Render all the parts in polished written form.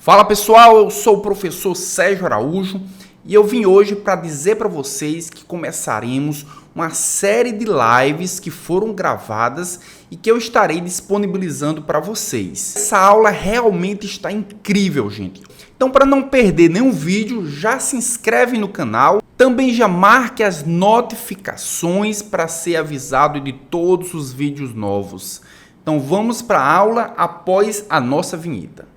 Fala pessoal, eu sou o professor Sérgio Araújo e eu vim hoje para dizer para vocês que começaremos uma série de lives que foram gravadas e que eu estarei disponibilizando para vocês. Essa aula realmente está incrível, gente. Então, para não perder nenhum vídeo, já se inscreve no canal. Também já marque as notificações para ser avisado de todos os vídeos novos. Então, vamos para a aula após a nossa vinheta.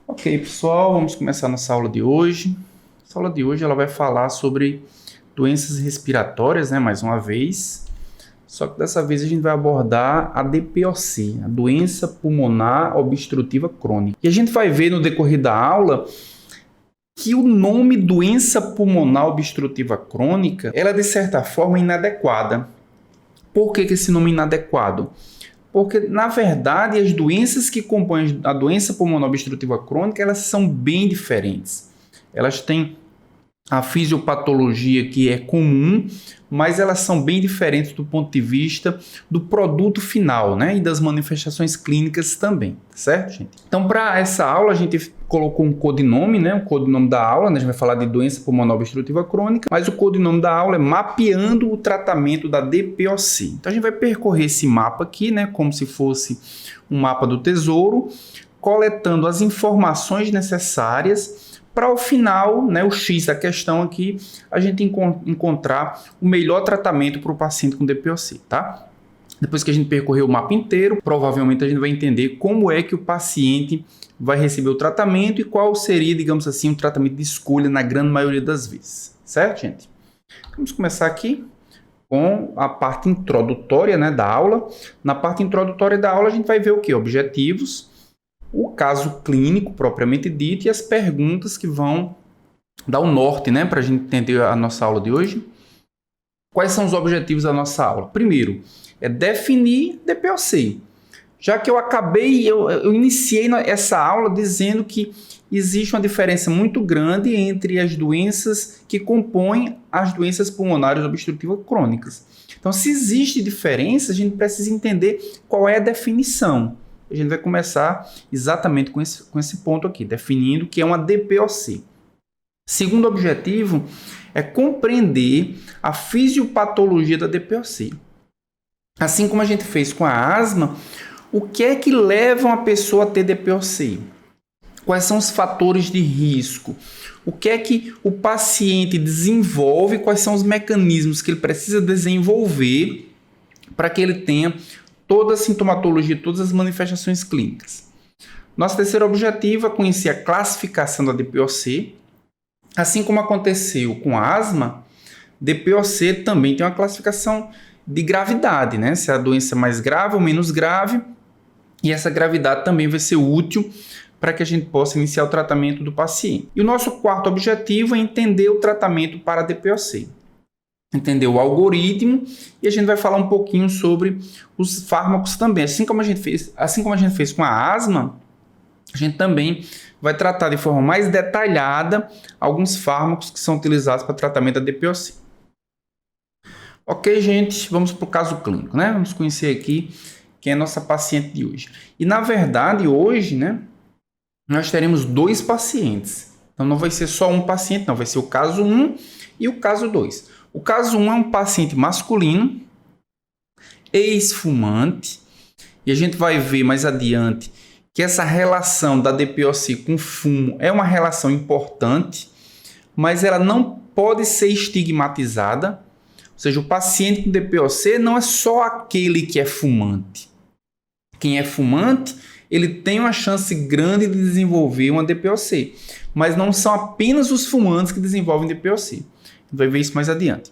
Ok, pessoal, vamos começar nossa aula de hoje. Essa aula de hoje ela vai falar sobre doenças respiratórias, né, mais uma vez. Só que dessa vez a gente vai abordar a DPOC, a doença pulmonar obstrutiva crônica. E a gente vai ver no decorrer da aula que o nome doença pulmonar obstrutiva crônica, ela é de certa forma inadequada. Por que esse nome é inadequado? Porque, na verdade, as doenças que compõem a doença pulmonar obstrutiva crônica, elas são bem diferentes. Elas têm a fisiopatologia que é comum, mas elas são bem diferentes do ponto de vista do produto final, né? E das manifestações clínicas também, certo, gente? Então, para essa aula, a gente colocou um codinome, né? O codinome da aula, né? A gente vai falar de doença pulmonar obstrutiva crônica, mas o codinome da aula é mapeando o tratamento da DPOC. Então, a gente vai percorrer esse mapa aqui, né? Como se fosse um mapa do tesouro, coletando as informações necessárias para o final, né, o X da questão aqui, a gente encontrar o melhor tratamento para o paciente com DPOC, tá? Depois que a gente percorrer o mapa inteiro, provavelmente a gente vai entender como é que o paciente vai receber o tratamento e qual seria, digamos assim, o tratamento de escolha na grande maioria das vezes, certo, gente? Vamos começar aqui com a parte introdutória, né, da aula. Na parte introdutória da aula a gente vai ver o quê? Objetivos, o caso clínico propriamente dito e as perguntas que vão dar o norte, né, para a gente entender a nossa aula de hoje. Quais são os objetivos da nossa aula? Primeiro, é definir DPOC. Já que eu iniciei essa aula dizendo que existe uma diferença muito grande entre as doenças que compõem as doenças pulmonares obstrutivas crônicas. Então, se existe diferença, a gente precisa entender qual é a definição. A gente vai começar exatamente com esse ponto aqui, definindo o que é uma DPOC. Segundo objetivo é compreender a fisiopatologia da DPOC. Assim como a gente fez com a asma, o que é que leva uma pessoa a ter DPOC? Quais são os fatores de risco? O que é que o paciente desenvolve? Quais são os mecanismos que ele precisa desenvolver para que ele tenha toda a sintomatologia, todas as manifestações clínicas. Nosso terceiro objetivo é conhecer a classificação da DPOC. Assim como aconteceu com a asma, DPOC também tem uma classificação de gravidade, né? Se é a doença mais grave ou menos grave, e essa gravidade também vai ser útil para que a gente possa iniciar o tratamento do paciente. E o nosso quarto objetivo é entender o tratamento para a DPOC. Entender o algoritmo e a gente vai falar um pouquinho sobre os fármacos também. Assim como a gente fez com a asma, a gente também vai tratar de forma mais detalhada alguns fármacos que são utilizados para tratamento da DPOC. Ok, gente, vamos para o caso clínico, né? Vamos conhecer aqui quem é a nossa paciente de hoje. E na verdade, hoje, né, nós teremos dois pacientes. Então não vai ser só um paciente, não, vai ser o caso 1 e o caso 2. O caso 1 é um paciente masculino, ex-fumante, e a gente vai ver mais adiante que essa relação da DPOC com fumo é uma relação importante, mas ela não pode ser estigmatizada. Ou seja, o paciente com DPOC não é só aquele que é fumante. Quem é fumante, ele tem uma chance grande de desenvolver uma DPOC, mas não são apenas os fumantes que desenvolvem DPOC. Vai ver isso mais adiante.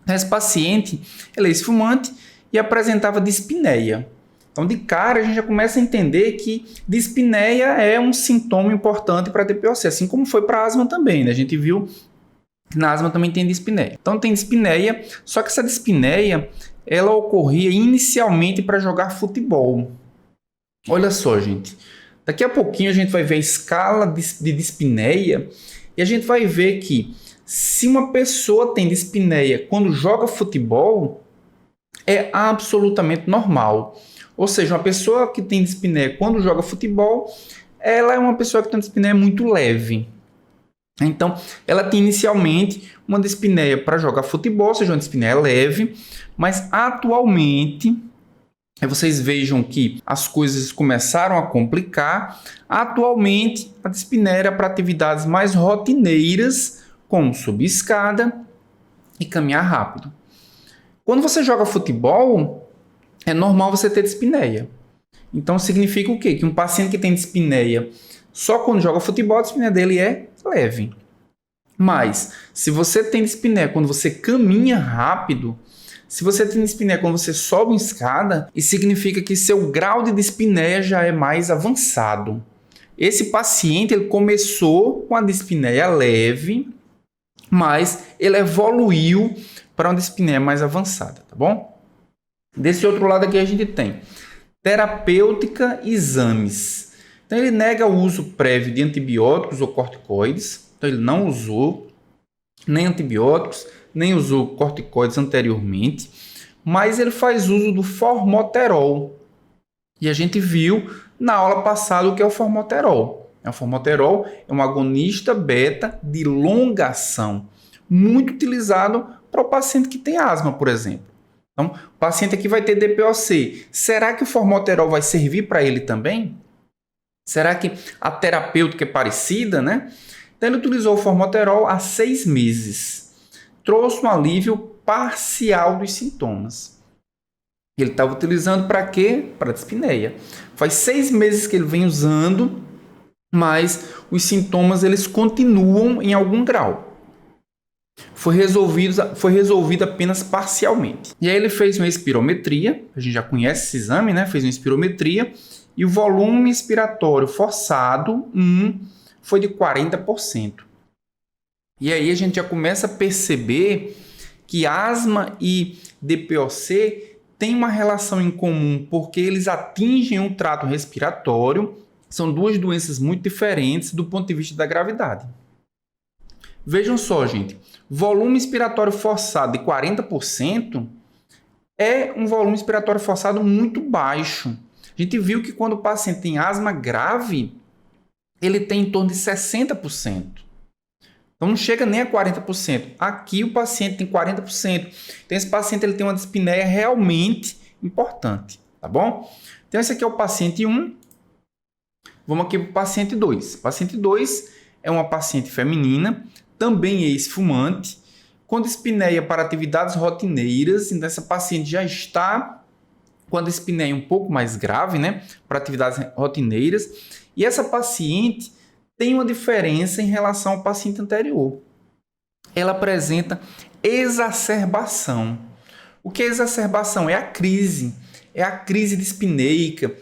Esse paciente, ele é ex-fumante e apresentava dispneia. Então, de cara, a gente já começa a entender que dispneia é um sintoma importante para a DPOC, assim como foi para a asma também, né? A gente viu que na asma também tem dispneia. Então, tem dispneia, só que essa dispneia, ela ocorria inicialmente para jogar futebol. Olha só, gente. Daqui a pouquinho a gente vai ver a escala de dispneia e a gente vai ver que Se uma pessoa tem dispneia quando joga futebol, é absolutamente normal. Ou seja, uma pessoa que tem dispneia quando joga futebol, ela é uma pessoa que tem dispneia muito leve. Então, ela tem inicialmente uma dispneia para jogar futebol, ou seja, uma dispneia leve, mas atualmente, vocês vejam que as coisas começaram a complicar. Atualmente, a dispneia era para atividades mais rotineiras, como subir escada e caminhar rápido. Quando você joga futebol, é normal você ter dispneia. Então, significa o quê? Que um paciente que tem dispneia só quando joga futebol, a dispneia dele é leve. Mas, se você tem dispneia quando você caminha rápido, se você tem dispneia quando você sobe uma escada, isso significa que seu grau de dispneia já é mais avançado. Esse paciente ele começou com a dispneia leve, mas ele evoluiu para uma dispneia mais avançada, tá bom? Desse outro lado aqui a gente tem terapêutica e exames. Então ele nega o uso prévio de antibióticos ou corticoides. Então ele não usou nem antibióticos, nem usou corticoides anteriormente, mas ele faz uso do formoterol. E a gente viu na aula passada o que é o formoterol. O formoterol é um agonista beta de longa ação, muito utilizado para o paciente que tem asma, por exemplo. Então, o paciente aqui vai ter DPOC. Será que o formoterol vai servir para ele também? Será que a terapêutica é parecida, né? Então, ele utilizou o formoterol há 6 meses. Trouxe um alívio parcial dos sintomas. Ele estava utilizando para quê? Para dispneia. Faz 6 meses que ele vem usando, mas os sintomas eles continuam em algum grau. Foi resolvido apenas parcialmente. E aí ele fez uma espirometria, a gente já conhece esse exame, né? Fez uma espirometria e o volume expiratório forçado foi de 40%. E aí a gente já começa a perceber que asma e DPOC têm uma relação em comum, porque eles atingem o trato respiratório. São duas doenças muito diferentes do ponto de vista da gravidade. Vejam só, gente, volume expiratório forçado de 40% é um volume expiratório forçado muito baixo. A gente viu que quando o paciente tem asma grave, ele tem em torno de 60%. Então não chega nem a 40%. Aqui o paciente tem 40%. Então esse paciente ele tem uma dispneia realmente importante, tá bom? Então esse aqui é o paciente 1. Vamos aqui para o paciente 2. Paciente 2 é uma paciente feminina, também ex-fumante, com dispneia para atividades rotineiras. Então essa paciente já está com a dispneia um pouco mais grave, né, para atividades rotineiras. E essa paciente tem uma diferença em relação ao paciente anterior. Ela apresenta exacerbação. O que é exacerbação? É a crise dispneica,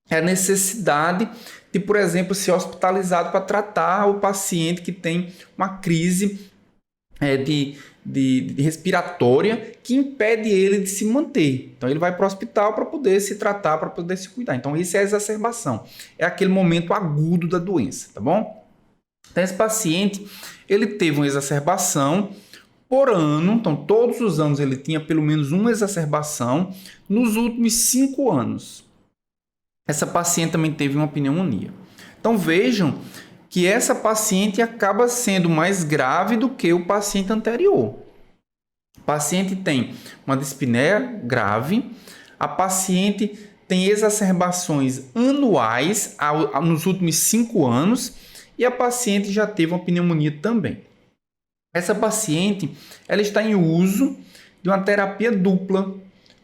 é a necessidade de, por exemplo, ser hospitalizado para tratar o paciente que tem uma crise de respiratória que impede ele de se manter. Então, ele vai para o hospital para poder se tratar, para poder se cuidar. Então, isso é a exacerbação. É aquele momento agudo da doença, tá bom? Então, esse paciente, ele teve uma exacerbação por ano. Então, todos os anos ele tinha pelo menos uma exacerbação. Nos últimos 5 anos, essa paciente também teve uma pneumonia. Então, vejam que essa paciente acaba sendo mais grave do que o paciente anterior. O paciente tem uma dispneia grave, a paciente tem exacerbações anuais nos últimos 5 anos e a paciente já teve uma pneumonia também. Essa paciente ela está em uso de uma terapia dupla,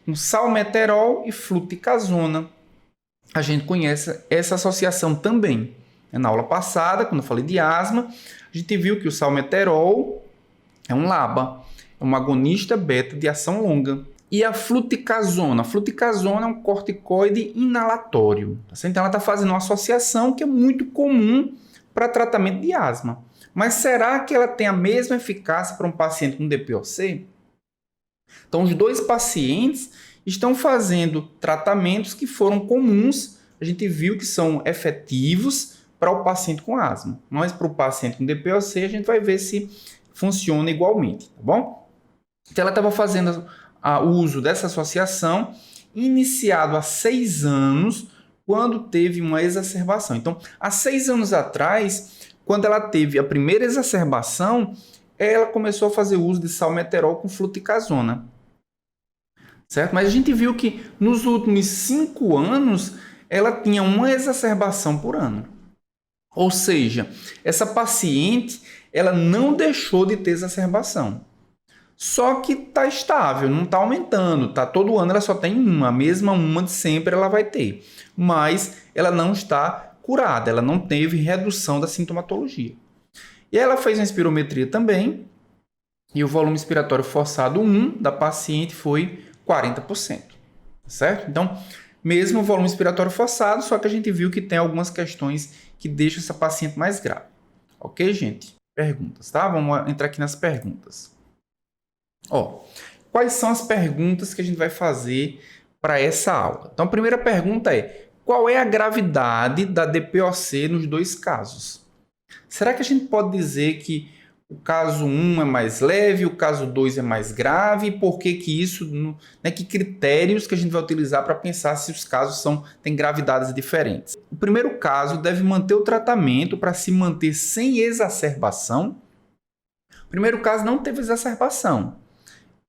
com salmeterol e fluticasona. A gente conhece essa associação também. Na aula passada, quando eu falei de asma, a gente viu que o salmeterol é um LABA, é um agonista beta de ação longa. E a fluticasona? A fluticasona é um corticoide inalatório. Então ela está fazendo uma associação que é muito comum para tratamento de asma. Mas será que ela tem a mesma eficácia para um paciente com DPOC? Então os dois pacientes estão fazendo tratamentos que foram comuns. A gente viu que são efetivos para o paciente com asma. Mas para o paciente com DPOC, a gente vai ver se funciona igualmente, tá bom? Então ela estava fazendo o uso dessa associação, iniciado há 6 anos, quando teve uma exacerbação. Então, há 6 anos atrás, quando ela teve a primeira exacerbação, ela começou a fazer uso de salmeterol com fluticasona. Certo? Mas a gente viu que nos últimos 5 anos, ela tinha uma exacerbação por ano. Ou seja, essa paciente, ela não deixou de ter exacerbação. Só que está estável, não está aumentando, tá? Todo ano ela só tem uma, a mesma uma de sempre ela vai ter. Mas ela não está curada, ela não teve redução da sintomatologia. E ela fez uma espirometria também, e o volume expiratório forçado 1 da paciente foi 40%, certo? Então, mesmo o volume expiratório forçado, só que a gente viu que tem algumas questões que deixam essa paciente mais grave. Ok, gente? Perguntas, tá? Vamos entrar aqui nas perguntas. Quais são as perguntas que a gente vai fazer para essa aula? Então, a primeira pergunta é: qual é a gravidade da DPOC nos 2 casos? Será que a gente pode dizer que o caso 1 é mais leve, o caso 2 é mais grave? Por que isso? Né, que critérios que a gente vai utilizar para pensar se os casos têm gravidades diferentes? O primeiro caso deve manter o tratamento para se manter sem exacerbação. O primeiro caso não teve exacerbação.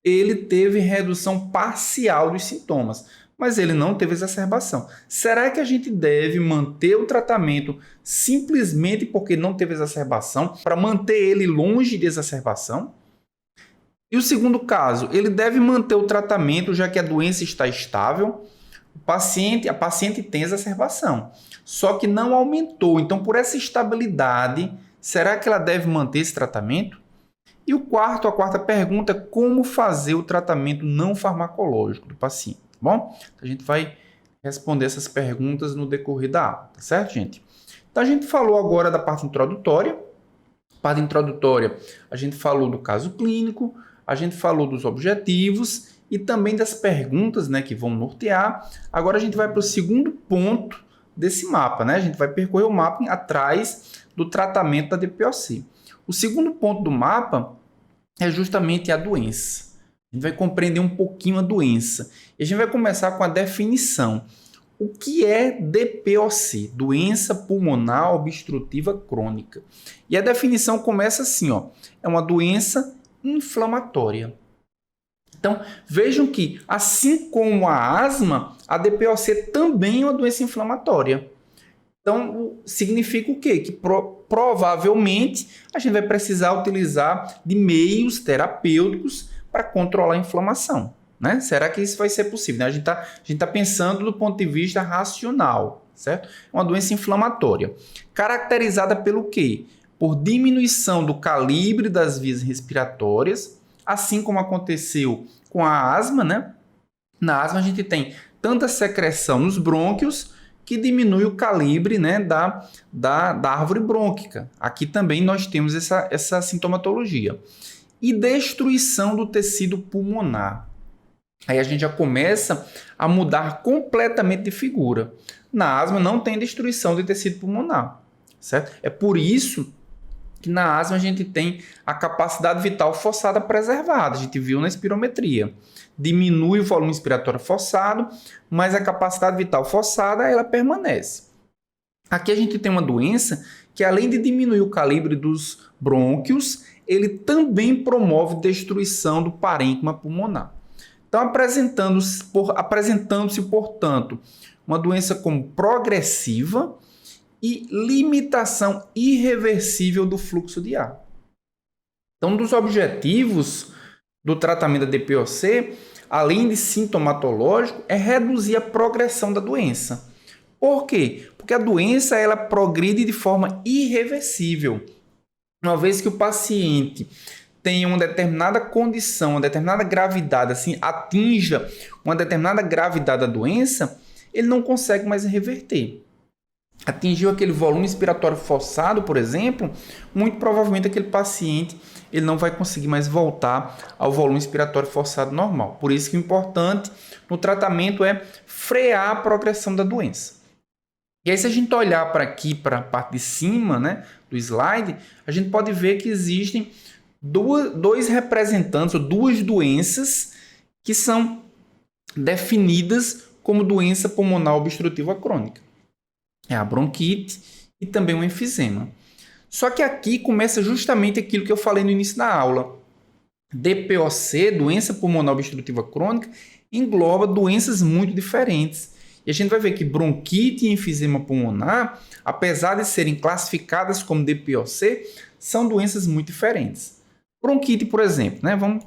Ele teve redução parcial dos sintomas, mas ele não teve exacerbação. Será que a gente deve manter o tratamento simplesmente porque não teve exacerbação, para manter ele longe de exacerbação? E o segundo caso, ele deve manter o tratamento já que a doença está estável, a paciente tem exacerbação, só que não aumentou. Então, por essa estabilidade, será que ela deve manter esse tratamento? E a quarta pergunta é como fazer o tratamento não farmacológico do paciente, tá bom? A gente vai responder essas perguntas no decorrer da aula, tá certo, gente? Então, a gente falou agora da parte introdutória. Parte introdutória, a gente falou do caso clínico, a gente falou dos objetivos e também das perguntas, né, que vão nortear. Agora a gente vai para o segundo ponto desse mapa, né? A gente vai percorrer o mapa atrás do tratamento da DPOC. O segundo ponto do mapa é justamente a doença. A gente vai compreender um pouquinho a doença. E a gente vai começar com a definição. O que é DPOC? Doença pulmonar obstrutiva crônica. E a definição começa assim, é uma doença inflamatória. Então, vejam que, assim como a asma, a DPOC também é uma doença inflamatória. Então, significa o quê? Que provavelmente a gente vai precisar utilizar de meios terapêuticos para controlar a inflamação. Né? Será que isso vai ser possível? Né? A gente está pensando do ponto de vista racional, certo? É uma doença inflamatória. Caracterizada pelo quê? Por diminuição do calibre das vias respiratórias, assim como aconteceu com a asma, né? Na asma a gente tem tanta secreção nos brônquios que diminui o calibre, né, da árvore brônquica. Aqui também nós temos essa sintomatologia. E destruição do tecido pulmonar. Aí a gente já começa a mudar completamente de figura. Na asma não tem destruição de tecido pulmonar, certo? É por isso que na asma a gente tem a capacidade vital forçada preservada. A gente viu na espirometria. Diminui o volume expiratório forçado, mas a capacidade vital forçada ela permanece. Aqui a gente tem uma doença que, além de diminuir o calibre dos brônquios, ele também promove destruição do parênquima pulmonar. Então, apresentando-se, portanto, uma doença como progressiva e limitação irreversível do fluxo de ar. Então, um dos objetivos do tratamento da DPOC, além de sintomatológico, é reduzir a progressão da doença. Por quê? Porque a doença ela progride de forma irreversível. Uma vez que o paciente tem uma determinada condição, uma determinada gravidade, assim, atinja uma determinada gravidade da doença, ele não consegue mais reverter. Atingiu aquele volume expiratório forçado, por exemplo, muito provavelmente aquele paciente ele não vai conseguir mais voltar ao volume expiratório forçado normal. Por isso que o importante no tratamento é frear a progressão da doença. E aí, se a gente olhar para aqui, para a parte de cima, né, do slide, a gente pode ver que existem dois representantes ou duas doenças que são definidas como doença pulmonar obstrutiva crônica. É a bronquite e também o enfisema. Só que aqui começa justamente aquilo que eu falei no início da aula. DPOC, doença pulmonar obstrutiva crônica, engloba doenças muito diferentes. E a gente vai ver que bronquite e enfisema pulmonar, apesar de serem classificadas como DPOC, são doenças muito diferentes. Bronquite, por exemplo, né? Vamos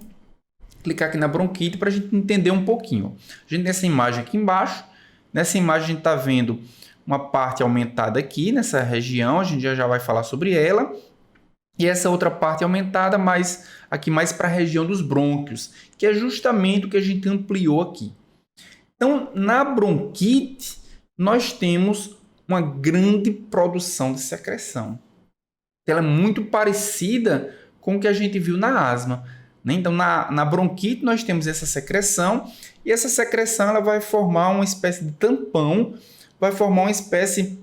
clicar aqui na bronquite para a gente entender um pouquinho. A gente tem essa imagem aqui embaixo. Nessa imagem a gente está vendo uma parte aumentada aqui nessa região, a gente já vai falar sobre ela. E essa outra parte aumentada, mas aqui mais para a região dos brônquios, que é justamente o que a gente ampliou aqui. Então, na bronquite, nós temos uma grande produção de secreção. Ela é muito parecida com o que a gente viu na asma, né? Então, na bronquite, nós temos essa secreção, e essa secreção ela vai formar uma espécie de tampão, vai formar uma espécie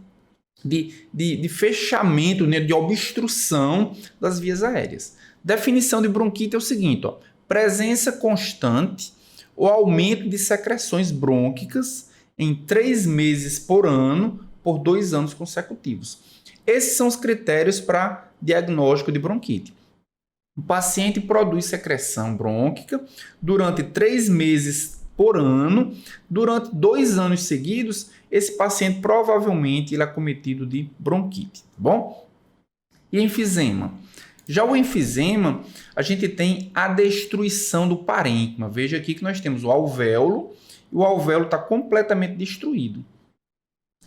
de fechamento, né, de obstrução das vias aéreas. Definição de bronquite é o seguinte, ó, presença constante ou aumento de secreções brônquicas em 3 meses por ano por 2 anos consecutivos. Esses são os critérios para diagnóstico de bronquite. O paciente produz secreção brônquica durante 3 meses por ano, durante 2 anos seguidos, esse paciente provavelmente ele é acometido de bronquite, tá bom? E enfisema? Já o enfisema, a gente tem a destruição do parênquima. Veja aqui que nós temos o alvéolo, e o alvéolo está completamente destruído.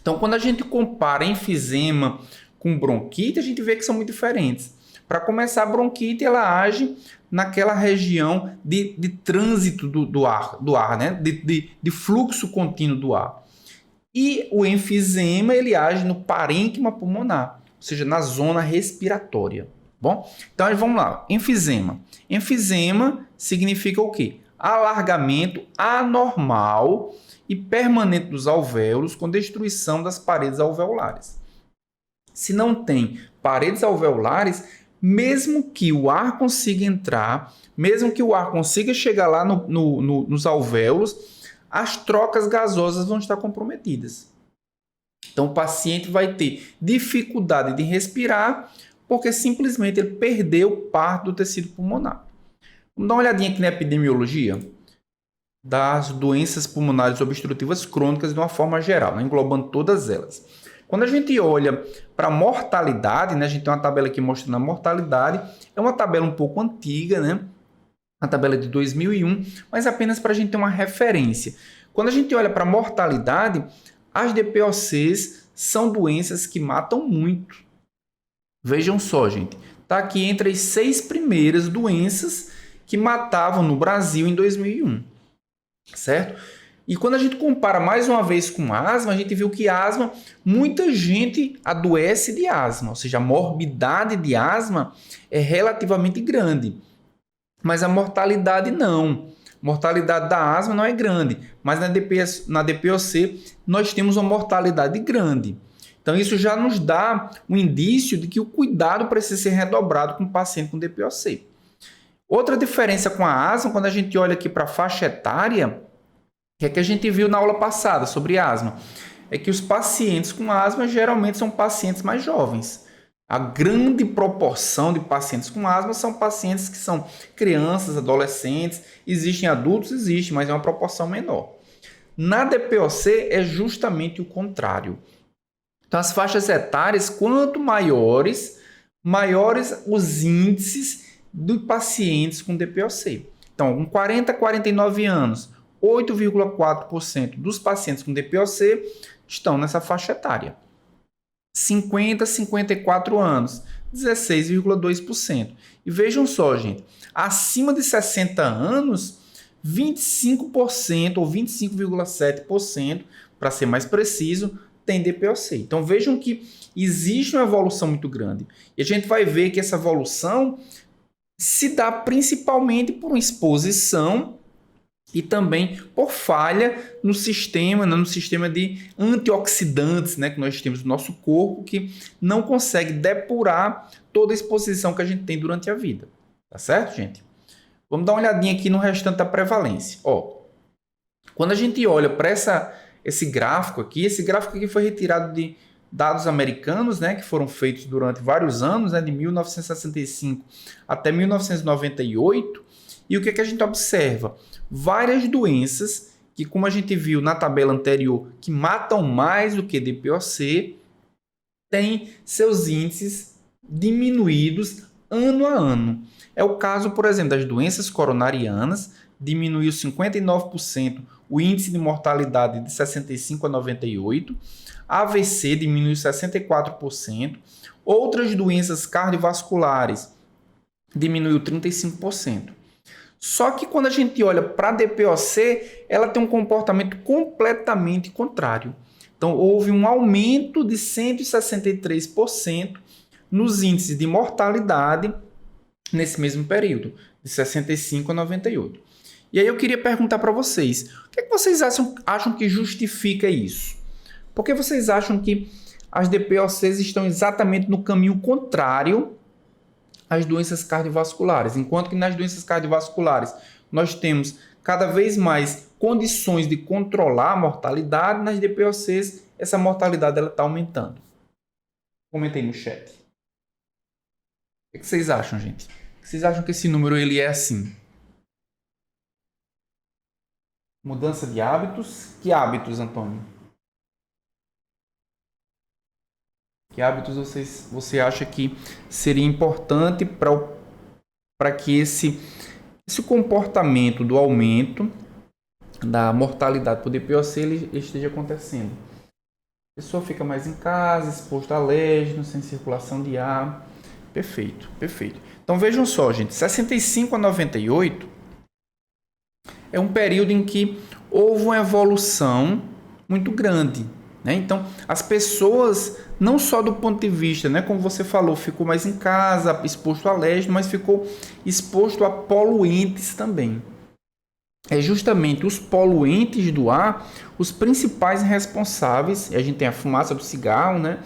Então, quando a gente compara enfisema com bronquite, a gente vê que são muito diferentes. Para começar, a bronquite ela age naquela região de trânsito do ar, né? de fluxo contínuo do ar. E o enfisema ele age no parênquima pulmonar, ou seja, na zona respiratória. Bom, então vamos lá. Enfisema. Enfisema significa o quê? Alargamento anormal e permanente dos alvéolos com destruição das paredes alveolares. Se não tem paredes alveolares, mesmo que o ar consiga entrar, mesmo que o ar consiga chegar lá nos alvéolos, as trocas gasosas vão estar comprometidas. Então, o paciente vai ter dificuldade de respirar porque simplesmente ele perdeu parte do tecido pulmonar. Vamos dar uma olhadinha aqui na epidemiologia das doenças pulmonares obstrutivas crônicas de uma forma geral, né? Englobando todas elas. Quando a gente olha para a mortalidade, né? A gente tem uma tabela aqui mostrando a mortalidade, é uma tabela um pouco antiga, né? A tabela de 2001, mas apenas para a gente ter uma referência. Quando a gente olha para a mortalidade, as DPOCs são doenças que matam muito. Vejam só, gente. Está aqui entre as 6 primeiras doenças que matavam no Brasil em 2001. Certo? E quando a gente compara mais uma vez com asma, a gente viu que asma, muita gente adoece de asma. Ou seja, a morbidade de asma é relativamente grande. Mas a mortalidade não. A mortalidade da asma não é grande. Mas na DPOC nós temos uma mortalidade grande. Então, isso já nos dá um indício de que o cuidado precisa ser redobrado com o paciente com DPOC. Outra diferença com a asma, quando a gente olha aqui para a faixa etária, que a gente viu na aula passada sobre asma, é que os pacientes com asma geralmente são pacientes mais jovens. A grande proporção de pacientes com asma são pacientes que são crianças, adolescentes, existem adultos, existe, mas é uma proporção menor. Na DPOC é justamente o contrário. Então, as faixas etárias, quanto maiores os índices de pacientes com DPOC. Então, com 40 a 49 anos, 8,4% dos pacientes com DPOC estão nessa faixa etária. 50 a 54 anos, 16,2%. E vejam só, gente, acima de 60 anos, 25% ou 25,7%, para ser mais preciso, tem DPOC. Então vejam que existe uma evolução muito grande. E a gente vai ver que essa evolução se dá principalmente por uma exposição e também por falha no sistema de antioxidantes, né, que nós temos no nosso corpo, que não consegue depurar toda a exposição que a gente tem durante a vida. Tá certo, gente? Vamos dar uma olhadinha aqui no restante da prevalência. Ó, quando a gente olha para esse gráfico aqui foi retirado de dados americanos, né, que foram feitos durante vários anos, né, de 1965 até 1998. E o que a gente observa? Várias doenças que, como a gente viu na tabela anterior, que matam mais do que DPOC, têm seus índices diminuídos ano a ano. É o caso, por exemplo, das doenças coronarianas, diminuiu 59% o índice de mortalidade de 65 a 98%, AVC diminuiu 64%, outras doenças cardiovasculares diminuiu 35%. Só que quando a gente olha para a DPOC, ela tem um comportamento completamente contrário. Então, houve um aumento de 163% nos índices de mortalidade nesse mesmo período, de 65 a 98. E aí eu queria perguntar para vocês, o que vocês acham que justifica isso? Por que vocês acham que as DPOCs estão exatamente no caminho contrário às doenças cardiovasculares? Enquanto que nas doenças cardiovasculares nós temos cada vez mais condições de controlar a mortalidade, nas DPOCs essa mortalidade está aumentando. Comentei no chat. O que vocês acham, gente? Vocês acham que esse número ele é assim? Mudança de hábitos? Que hábitos, Antônio? Que hábitos você acha que seria importante para que esse comportamento do aumento da mortalidade por DPOC ele esteja acontecendo? A pessoa fica mais em casa, exposta a alérgenos, sem circulação de ar. Perfeito, perfeito. Então vejam só, gente, 65 a 98 é um período em que houve uma evolução muito grande, né? Então, as pessoas, não só do ponto de vista, né, como você falou, ficou mais em casa, exposto a alérgeno, mas ficou exposto a poluentes também. É justamente os poluentes do ar os principais responsáveis. A gente tem a fumaça do cigarro, né,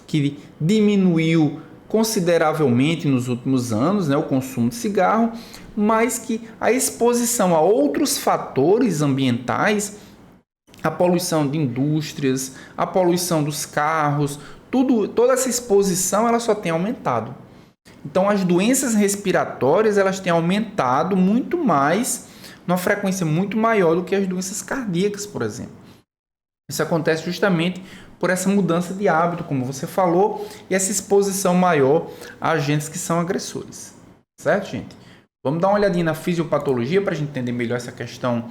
que diminuiu consideravelmente nos últimos anos, né, o consumo de cigarro, mas que a exposição a outros fatores ambientais, a poluição de indústrias, a poluição dos carros, toda essa exposição ela só tem aumentado. Então as doenças respiratórias elas têm aumentado muito mais, numa frequência muito maior do que as doenças cardíacas, por exemplo. Isso acontece justamente por essa mudança de hábito, como você falou, e essa exposição maior a agentes que são agressores. Certo, gente? Vamos dar uma olhadinha na fisiopatologia para a gente entender melhor essa questão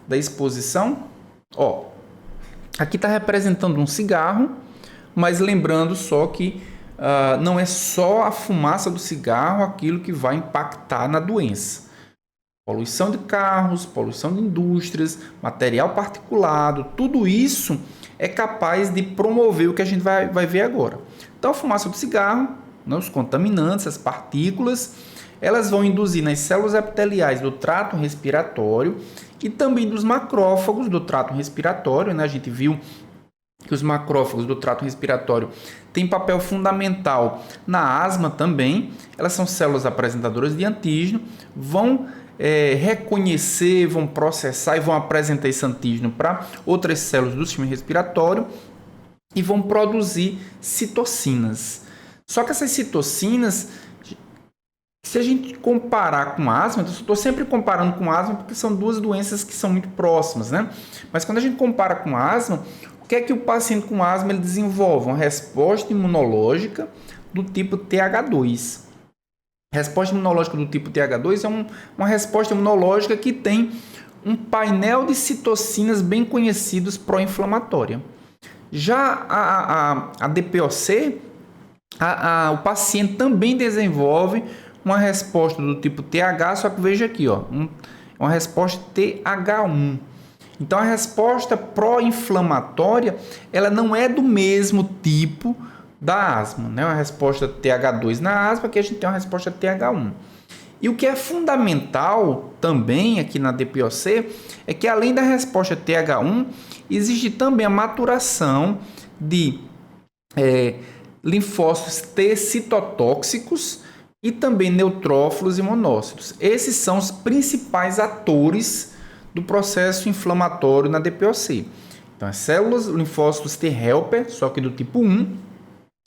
da exposição. Ó, aqui está representando um cigarro, mas lembrando só que não é só a fumaça do cigarro aquilo que vai impactar na doença. Poluição de carros, poluição de indústrias, material particulado, tudo isso é capaz de promover o que a gente vai ver agora. Então, a fumaça do cigarro, né, os contaminantes, as partículas, elas vão induzir nas células epiteliais do trato respiratório e também dos macrófagos do trato respiratório, né? A gente viu que os macrófagos do trato respiratório têm papel fundamental na asma também. Elas são células apresentadoras de antígeno, vão reconhecer, vão processar e vão apresentar esse antígeno para outras células do sistema respiratório e vão produzir citocinas. Só que essas citocinas, se a gente comparar com asma, eu estou sempre comparando com asma porque são duas doenças que são muito próximas, né? Mas quando a gente compara com asma, o que é que o paciente com asma ele desenvolve? Uma resposta imunológica do tipo TH2. Resposta imunológica do tipo TH2 é uma resposta imunológica que tem um painel de citocinas bem conhecidos pró-inflamatória. Já a DPOC, o paciente também desenvolve uma resposta do tipo TH, só que veja aqui, ó, uma resposta TH1. Então, a resposta pró-inflamatória, ela não é do mesmo tipo da asma, né? Uma resposta TH2 na asma, que a gente tem uma resposta TH1. E o que é fundamental também aqui na DPOC é que além da resposta TH1, existe também a maturação de linfócitos T citotóxicos e também neutrófilos e monócitos. Esses são os principais atores do processo inflamatório na DPOC. Então, as células linfócitos T helper, só que do tipo 1,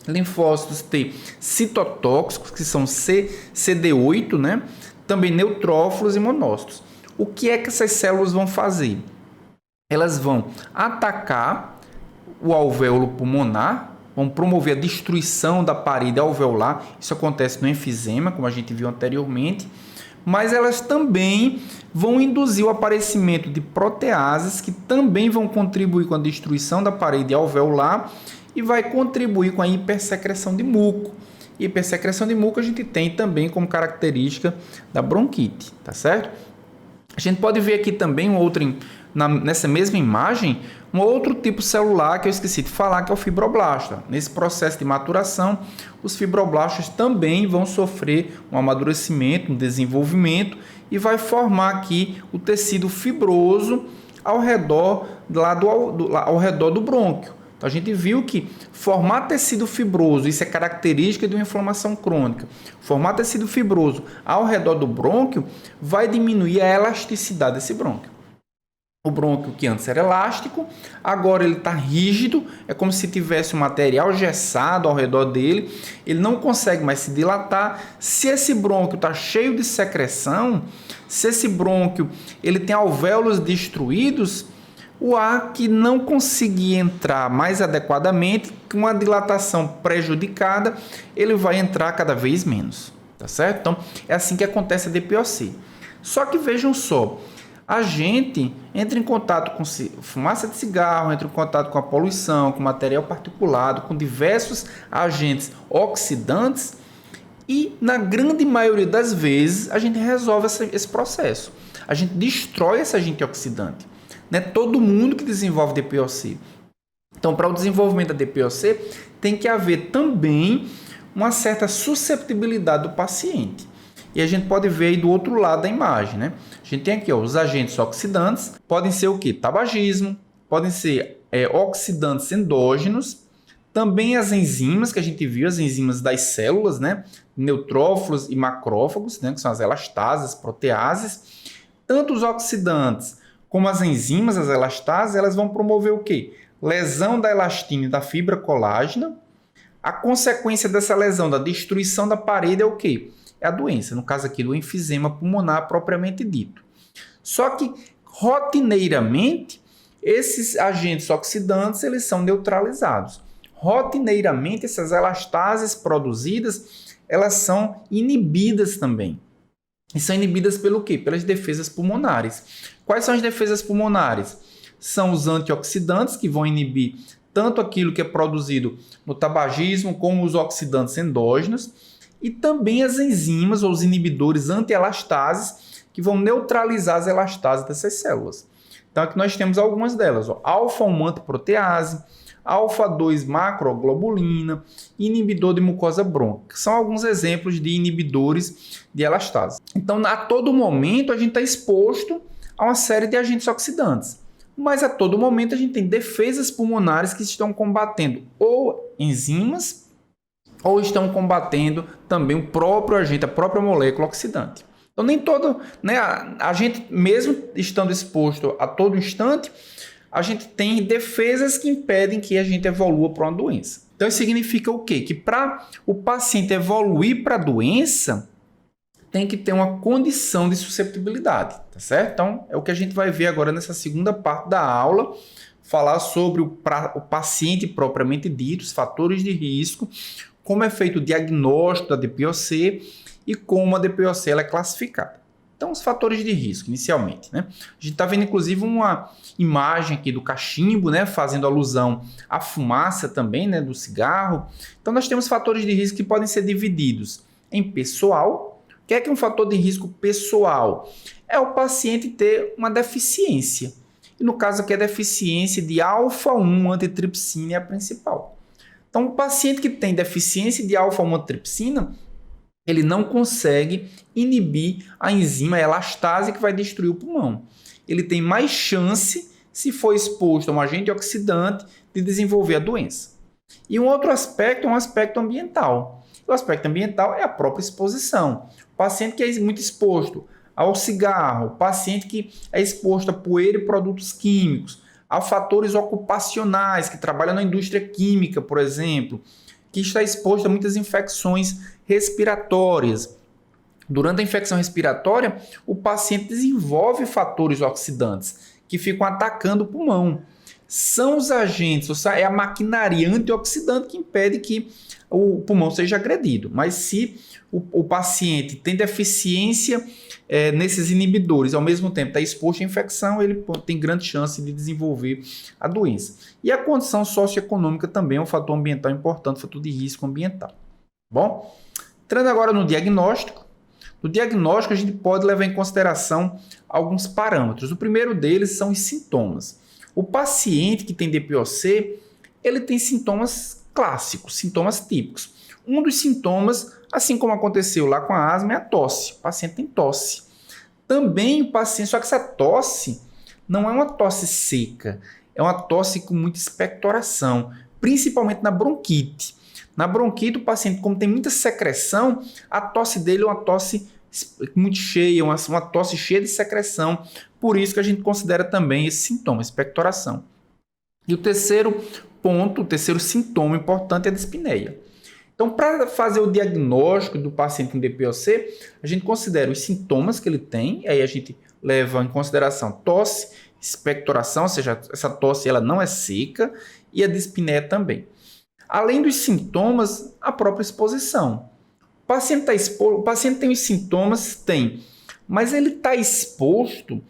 linfócitos T citotóxicos, que são CD8, né? Também neutrófilos e monócitos. O que é que essas células vão fazer? Elas vão atacar o alvéolo pulmonar, vão promover a destruição da parede alveolar. Isso acontece no enfisema, como a gente viu anteriormente. Mas elas também vão induzir o aparecimento de proteases, que também vão contribuir com a destruição da parede alveolar e vai contribuir com a hipersecreção de muco. Hipersecreção de muco a gente tem também como característica da bronquite, tá certo? A gente pode ver aqui também nessa mesma imagem, um outro tipo celular que eu esqueci de falar, que é o fibroblasta. Nesse processo de maturação, os fibroblastos também vão sofrer um amadurecimento, um desenvolvimento e vai formar aqui o tecido fibroso ao redor do brônquio. Então, a gente viu que formar tecido fibroso, isso é característica de uma inflamação crônica. Formar tecido fibroso ao redor do brônquio vai diminuir a elasticidade desse brônquio. O brônquio que antes era elástico, agora ele está rígido, é como se tivesse um material gessado ao redor dele, ele não consegue mais se dilatar. Se esse brônquio está cheio de secreção, se esse brônquio ele tem alvéolos destruídos, o ar que não conseguir entrar mais adequadamente, com a dilatação prejudicada, ele vai entrar cada vez menos, tá certo? Então, é assim que acontece a DPOC. Só que vejam só, a gente entra em contato com fumaça de cigarro, entra em contato com a poluição, com material particulado, com diversos agentes oxidantes e, na grande maioria das vezes, a gente resolve esse processo. A gente destrói esse agente oxidante. Não é todo mundo que desenvolve DPOC. Então, para o desenvolvimento da DPOC, tem que haver também uma certa susceptibilidade do paciente. E a gente pode ver aí do outro lado da imagem, né? A gente tem aqui os agentes oxidantes, podem ser o quê? Tabagismo, podem ser oxidantes endógenos, também as enzimas que a gente viu, as enzimas das células, né? Neutrófilos e macrófagos, né? Que são as elastases, proteases. Tanto os oxidantes como as enzimas, as elastases, elas vão promover o quê? Lesão da elastina e da fibra colágena. A consequência dessa lesão, da destruição da parede é o quê? É a doença, no caso aqui do enfisema pulmonar propriamente dito. Só que, rotineiramente, esses agentes oxidantes eles são neutralizados. Rotineiramente, essas elastases produzidas, elas são inibidas também. E são inibidas pelo quê? Pelas defesas pulmonares. Quais são as defesas pulmonares? São os antioxidantes, que vão inibir tanto aquilo que é produzido no tabagismo, como os oxidantes endógenos, e também as enzimas ou os inibidores anti-elastases, que vão neutralizar as elastases dessas células. Então, aqui nós temos algumas delas. Alfa-1 antiprotease, alfa-2 macroglobulina, inibidor de mucosa brônquica. São alguns exemplos de inibidores de elastase. Então, a todo momento, a gente está exposto a uma série de agentes oxidantes. Mas a todo momento a gente tem defesas pulmonares que estão combatendo ou enzimas ou estão combatendo também o próprio agente, a própria molécula oxidante. Então, nem todo, né, a gente, mesmo estando exposto a todo instante, a gente tem defesas que impedem que a gente evolua para uma doença. Então, isso significa o quê? Que para o paciente evoluir para a doença, tem que ter uma condição de susceptibilidade, tá certo? Então, é o que a gente vai ver agora nessa segunda parte da aula, falar sobre o paciente propriamente dito, os fatores de risco, como é feito o diagnóstico da DPOC e como a DPOC ela é classificada. Então, os fatores de risco, inicialmente, né? A gente está vendo, inclusive, uma imagem aqui do cachimbo, né? Fazendo alusão à fumaça também, né? Do cigarro. Então, nós temos fatores de risco que podem ser divididos em pessoal. O que é um fator de risco pessoal? É o paciente ter uma deficiência. E no caso aqui, a deficiência de alfa-1 antitripsina é a principal. Então, o paciente que tem deficiência de alfa-1 antitripsina, ele não consegue inibir a enzima elastase que vai destruir o pulmão. Ele tem mais chance, se for exposto a um agente oxidante, de desenvolver a doença. E um outro aspecto é um aspecto ambiental. O aspecto ambiental é a própria exposição. O paciente que é muito exposto ao cigarro, o paciente que é exposto a poeira e produtos químicos, a fatores ocupacionais, que trabalha na indústria química, por exemplo, que está exposto a muitas infecções respiratórias. Durante a infecção respiratória, o paciente desenvolve fatores oxidantes que ficam atacando o pulmão. São os agentes, ou seja, é a maquinaria antioxidante que impede que o pulmão seja agredido. Mas se o paciente tem deficiência nesses inibidores, ao mesmo tempo está exposto à infecção, ele tem grande chance de desenvolver a doença. E a condição socioeconômica também é um fator ambiental importante, fator de risco ambiental. Bom, entrando agora no diagnóstico. No diagnóstico, a gente pode levar em consideração alguns parâmetros. O primeiro deles são os sintomas. O paciente que tem DPOC, ele tem sintomas clássicos, sintomas típicos. Um dos sintomas, assim como aconteceu lá com a asma, é a tosse. O paciente tem tosse. Também o paciente, só que essa tosse não é uma tosse seca, é uma tosse com muita expectoração, principalmente na bronquite. Na bronquite, o paciente, como tem muita secreção, a tosse dele é uma tosse muito cheia, uma tosse cheia de secreção. Por isso que a gente considera também esse sintoma, expectoração. E o terceiro ponto, o terceiro sintoma importante é a dispneia. Então, para fazer o diagnóstico do paciente com DPOC, a gente considera os sintomas que ele tem, aí a gente leva em consideração tosse, expectoração, ou seja, essa tosse ela não é seca, e a dispneia também. Além dos sintomas, a própria exposição. O paciente tem os sintomas? Tem. Mas ele está exposto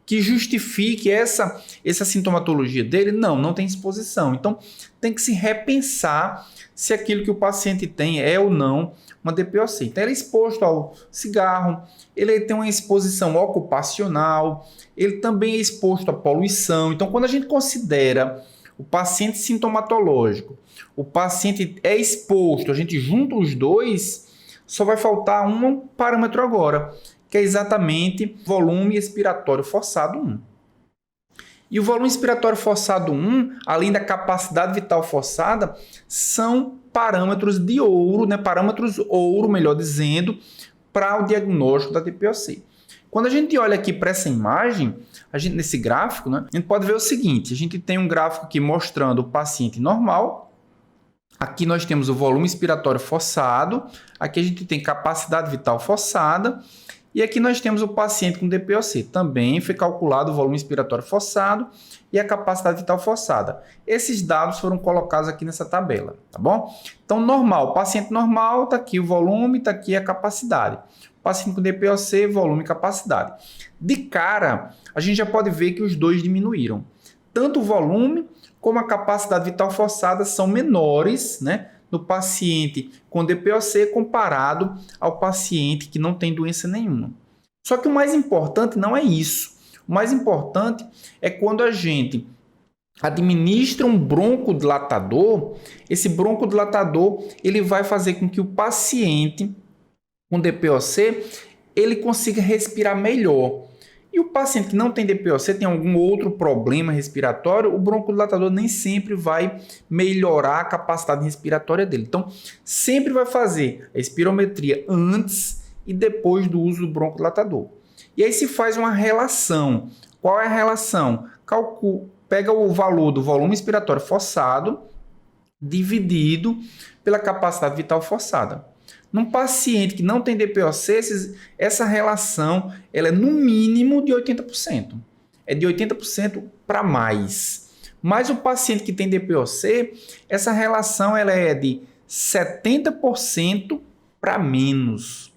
que justifique essa sintomatologia dele? Não tem exposição. Então, tem que se repensar se aquilo que o paciente tem é ou não uma DPOC. Então, ele é exposto ao cigarro, ele tem uma exposição ocupacional, ele também é exposto à poluição. Então, quando a gente considera o paciente sintomatológico, o paciente é exposto, a gente junta os dois, só vai faltar um parâmetro agora, que é exatamente volume expiratório forçado 1. E o volume expiratório forçado 1, além da capacidade vital forçada, são parâmetros de ouro, né? Parâmetros ouro, melhor dizendo, para o diagnóstico da DPOC. Quando a gente olha aqui para essa imagem, nesse gráfico, né, a gente pode ver o seguinte, a gente tem um gráfico aqui mostrando o paciente normal, aqui nós temos o volume expiratório forçado, aqui a gente tem capacidade vital forçada, e aqui nós temos o paciente com DPOC. Também foi calculado o volume expiratório forçado e a capacidade vital forçada. Esses dados foram colocados aqui nessa tabela, tá bom? Então, normal, paciente normal, está aqui o volume, está aqui a capacidade. Paciente com DPOC, volume e capacidade. De cara, a gente já pode ver que os dois diminuíram. Tanto o volume como a capacidade vital forçada são menores, né, no paciente com DPOC comparado ao paciente que não tem doença nenhuma. Só que o mais importante não é isso. O mais importante é quando a gente administra um broncodilatador, esse broncodilatador ele vai fazer com que o paciente com DPOC ele consiga respirar melhor. E o paciente que não tem DPOC, tem algum outro problema respiratório, o broncodilatador nem sempre vai melhorar a capacidade respiratória dele. Então, sempre vai fazer a espirometria antes e depois do uso do broncodilatador. E aí se faz uma relação. Qual é a relação? Pega o valor do volume expiratório forçado dividido pela capacidade vital forçada. Num paciente que não tem DPOC, essa relação ela é no mínimo de 80%. É de 80% para mais. Mas o paciente que tem DPOC, essa relação ela é de 70% para menos.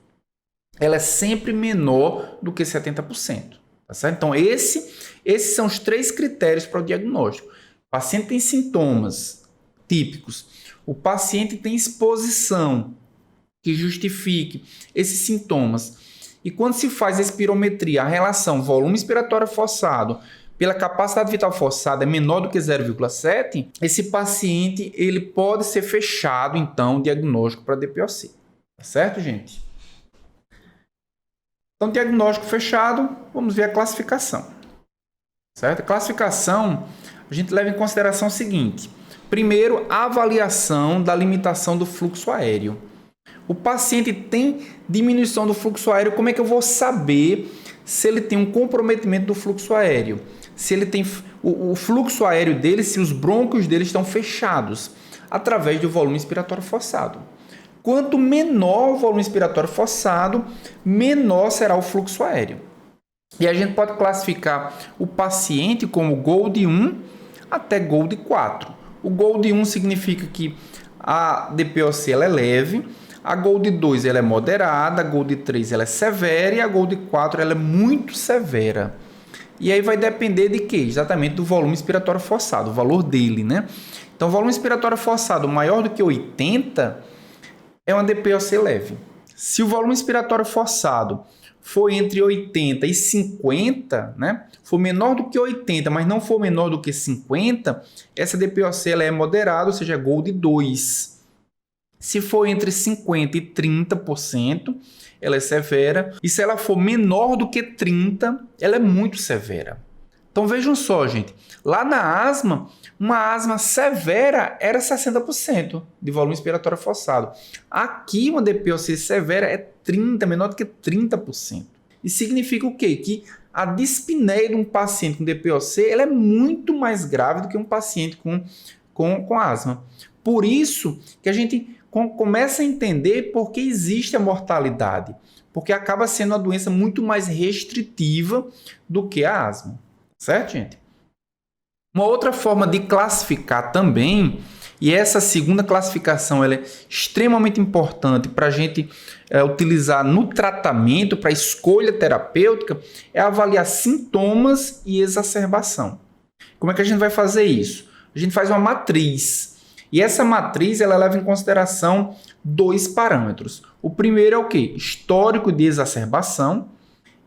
Ela é sempre menor do que 70%. Tá certo? Então, esses são os 3 critérios para o diagnóstico. O paciente tem sintomas típicos. O paciente tem exposição que justifique esses sintomas. E quando se faz a espirometria, a relação volume expiratório forçado pela capacidade vital forçada é menor do que 0,7, esse paciente ele pode ser fechado, então, diagnóstico para DPOC. Tá certo, gente? Então, diagnóstico fechado, vamos ver a classificação. Certo? A classificação, a gente leva em consideração o seguinte. Primeiro, a avaliação da limitação do fluxo aéreo. O paciente tem diminuição do fluxo aéreo, como é que eu vou saber se ele tem um comprometimento do fluxo aéreo? Se ele tem o fluxo aéreo dele, se os brônquios dele estão fechados, através do volume expiratório forçado. Quanto menor o volume expiratório forçado, menor será o fluxo aéreo. E a gente pode classificar o paciente como GOLD 1 até GOLD 4. O GOLD 1 significa que a DPOC ela é leve, a GOLD 2 ela é moderada, a GOLD 3 ela é severa e a GOLD 4 ela é muito severa. E aí vai depender de quê? Exatamente do volume expiratório forçado, o valor dele, né? Então, o volume expiratório forçado maior do que 80 é uma DPOC leve. Se o volume expiratório forçado for entre 80 e 50, né? For menor do que 80, mas não for menor do que 50, essa DPOC ela é moderada, ou seja, é GOLD 2. Se for entre 50% e 30%, ela é severa. E se ela for menor do que 30%, ela é muito severa. Então vejam só, gente. Lá na asma, uma asma severa era 60% de volume expiratório forçado. Aqui, uma DPOC severa é 30%, menor do que 30%. E significa o quê? Que a dispneia de um paciente com DPOC ela é muito mais grave do que um paciente com asma. Por isso que a gente começa a entender por que existe a mortalidade. Porque acaba sendo uma doença muito mais restritiva do que a asma. Certo, gente? Uma outra forma de classificar também, e essa segunda classificação ela é extremamente importante para a gente utilizar no tratamento, para a escolha terapêutica, é avaliar sintomas e exacerbação. Como é que a gente vai fazer isso? A gente faz uma matriz. E essa matriz ela leva em consideração 2 parâmetros. O primeiro é o quê? Histórico de exacerbação.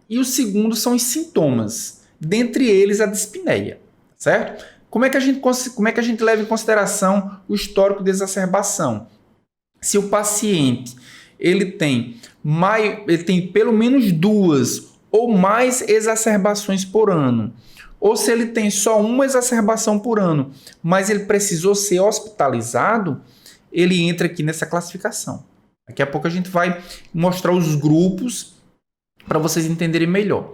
E o segundo são os sintomas. Dentre eles, a dispneia. Certo? Como é que a gente leva em consideração o histórico de exacerbação? Se o paciente ele tem pelo menos 2 ou mais exacerbações por ano, ou se ele tem só uma exacerbação por ano, mas ele precisou ser hospitalizado, ele entra aqui nessa classificação. Daqui a pouco a gente vai mostrar os grupos para vocês entenderem melhor.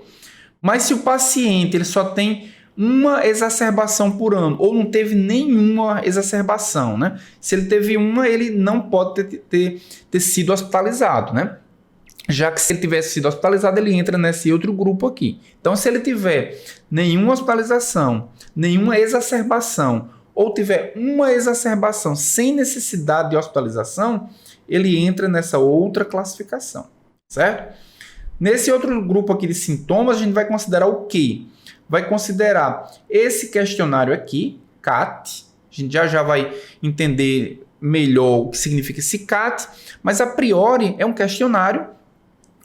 Mas se o paciente ele só tem uma exacerbação por ano, ou não teve nenhuma exacerbação, né? Se ele teve uma, ele não pode ter sido hospitalizado, né? Já que se ele tivesse sido hospitalizado, ele entra nesse outro grupo aqui. Então, se ele tiver nenhuma hospitalização, nenhuma exacerbação, ou tiver uma exacerbação sem necessidade de hospitalização, ele entra nessa outra classificação, certo? Nesse outro grupo aqui de sintomas, a gente vai considerar o quê? Vai considerar esse questionário aqui, CAT. A gente já vai entender melhor o que significa esse CAT, mas a priori é um questionário